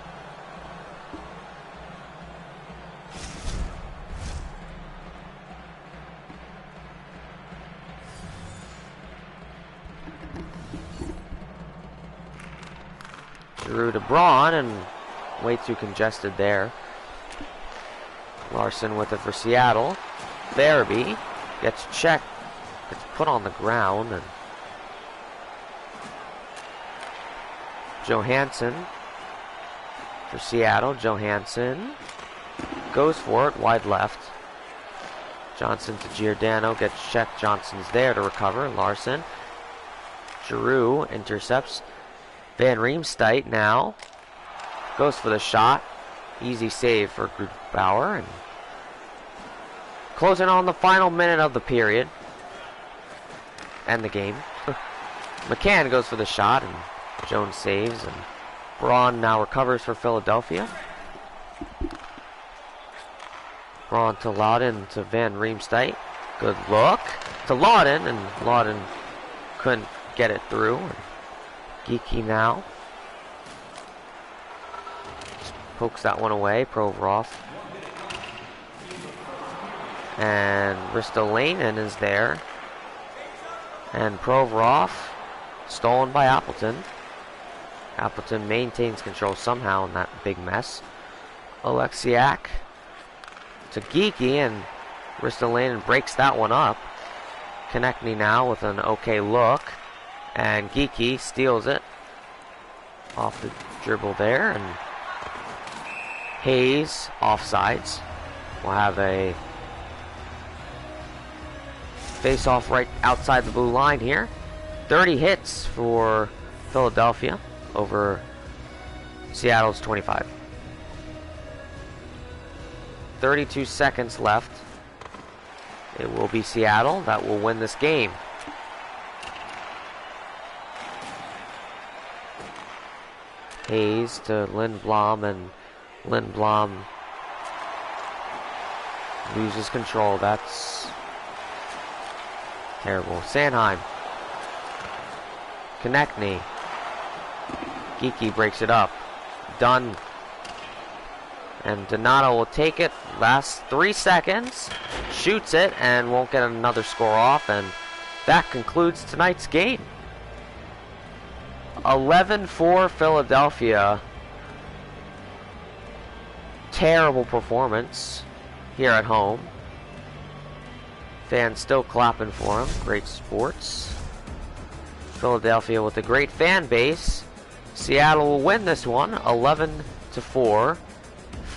Drew to Braun, and way too congested there. Larson with it for Seattle. Farabee gets checked, gets put on the ground, and Johansson for Seattle. Johansson goes for it, wide left. Johnson to Giordano, gets checked. Johnson's there to recover. Larson. Giroux intercepts. Van Riemsdyk now goes for the shot. Easy save for Grubauer. And closing on the final minute of the period. And the game. McCann goes for the shot, and Jones saves, and Braun now recovers for Philadelphia. Braun to Lawden to Van Riemsdyk. Good look to Lawden, and Lawden couldn't get it through. Geeky now just pokes that one away. Provorov, and Ristolainen is there, and Provorov stolen by Appleton. Appleton maintains control somehow in that big mess. Alexiak to Geeky, and Ristolainen breaks that one up. Konechny now with an okay look, and Geeky steals it off the dribble there, and Hayes offsides. We'll have a face-off right outside the blue line here. 30 hits for Philadelphia over Seattle's 25. 32 seconds left. It will be Seattle that will win this game. Hayes to Lindblom, and Lindblom loses control. That's terrible. Sanheim. Konechny. Geeky breaks it up. Dunn And Donato will take it. Last 3 seconds. Shoots it and won't get another score off. And that concludes tonight's game. 11-4 Philadelphia. Terrible performance here at home. Fans still clapping for him. Great sports. Philadelphia with a great fan base. Seattle will win this one 11-4.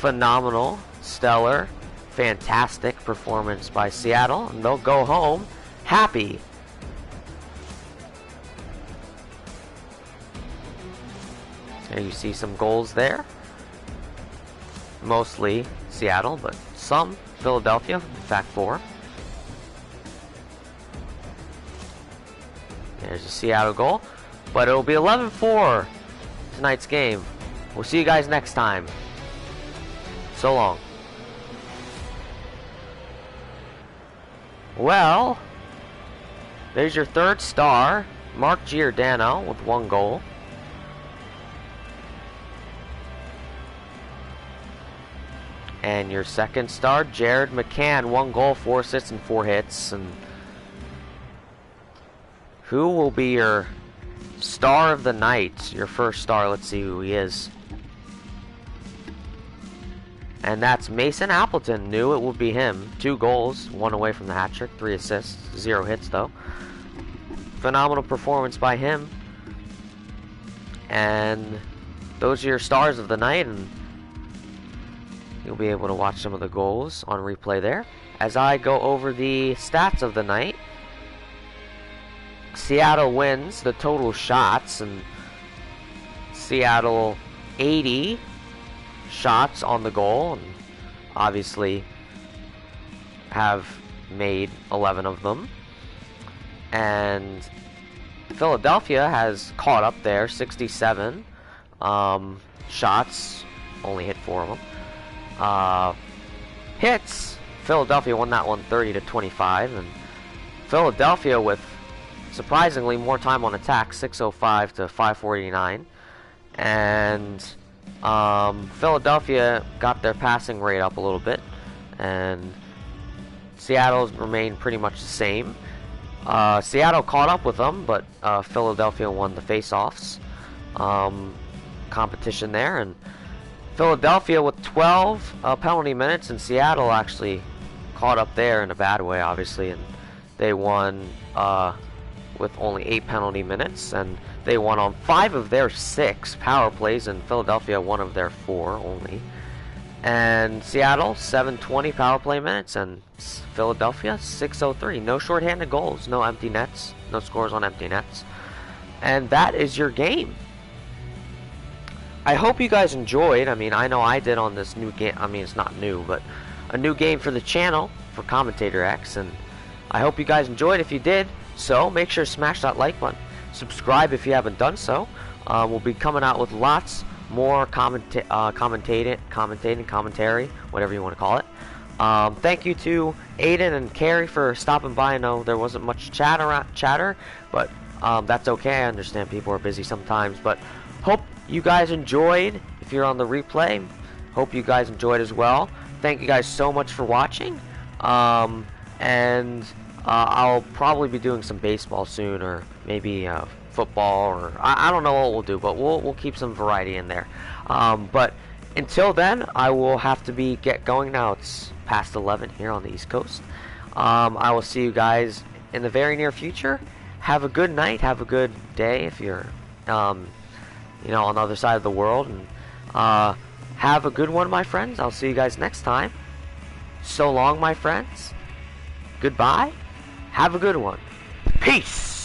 Phenomenal, stellar, fantastic performance by Seattle, and they'll go home happy. There you see some goals there. Mostly Seattle, but some Philadelphia, in fact 4. There's a Seattle goal, but it'll be 11-4 tonight's game. We'll see you guys next time. So long. Well, there's your 3rd star, Mark Giordano with 1 goal. And your 2nd star, Jared McCann, 1 goal, 4 assists, and 4 hits. And who will be your star of the night? Your 1st star, let's see who he is. And that's Mason Appleton. Knew it would be him. 2 goals, 1 away from the hat trick, 3 assists, 0 hits though. Phenomenal performance by him. And those are your stars of the night, and you'll be able to watch some of the goals on replay there. As I go over the stats of the night, Seattle wins the total shots, and Seattle 80 shots on the goal, and obviously have made 11 of them. And Philadelphia has caught up there, 67 shots, only hit 4 of them. Hits, Philadelphia won that one 30-25, and Philadelphia with surprisingly more time on attack, 605 to 549, and Philadelphia got their passing rate up a little bit, and Seattle's remained pretty much the same. Seattle caught up with them, but Philadelphia won the face-offs competition there, and Philadelphia with 12 penalty minutes, and Seattle actually caught up there in a bad way, obviously, and they won with only 8 penalty minutes, and they won on 5 of their 6 power plays, and Philadelphia 1 of their 4 only. And Seattle 720 power play minutes, and Philadelphia 603. No shorthanded goals, no empty nets, no scores on empty nets. And that is your game. I hope you guys enjoyed. I mean, I know I did on this new game. I mean, it's not new, but a new game for the channel for CommentatorX, and I hope you guys enjoyed. If you did, so make sure to smash that like button. Subscribe if you haven't done so. We'll be coming out with lots more commentating, commentary, whatever you want to call it. Thank you to Aiden and Carrie for stopping by. I know there wasn't much chatter, but that's okay. I understand people are busy sometimes, but hope you guys enjoyed. If you're on the replay, hope you guys enjoyed as well. Thank you guys so much for watching, and I'll probably be doing some baseball soon, or maybe football, or I don't know what we'll do, but we'll keep some variety in there. But until then, I will have to get going now. It's past 11 here on the East Coast. I will see you guys in the very near future. Have a good night. Have a good day if you're on the other side of the world, and have a good one, my friends. I'll see you guys next time. So long, my friends. Goodbye. Have a good one. Peace.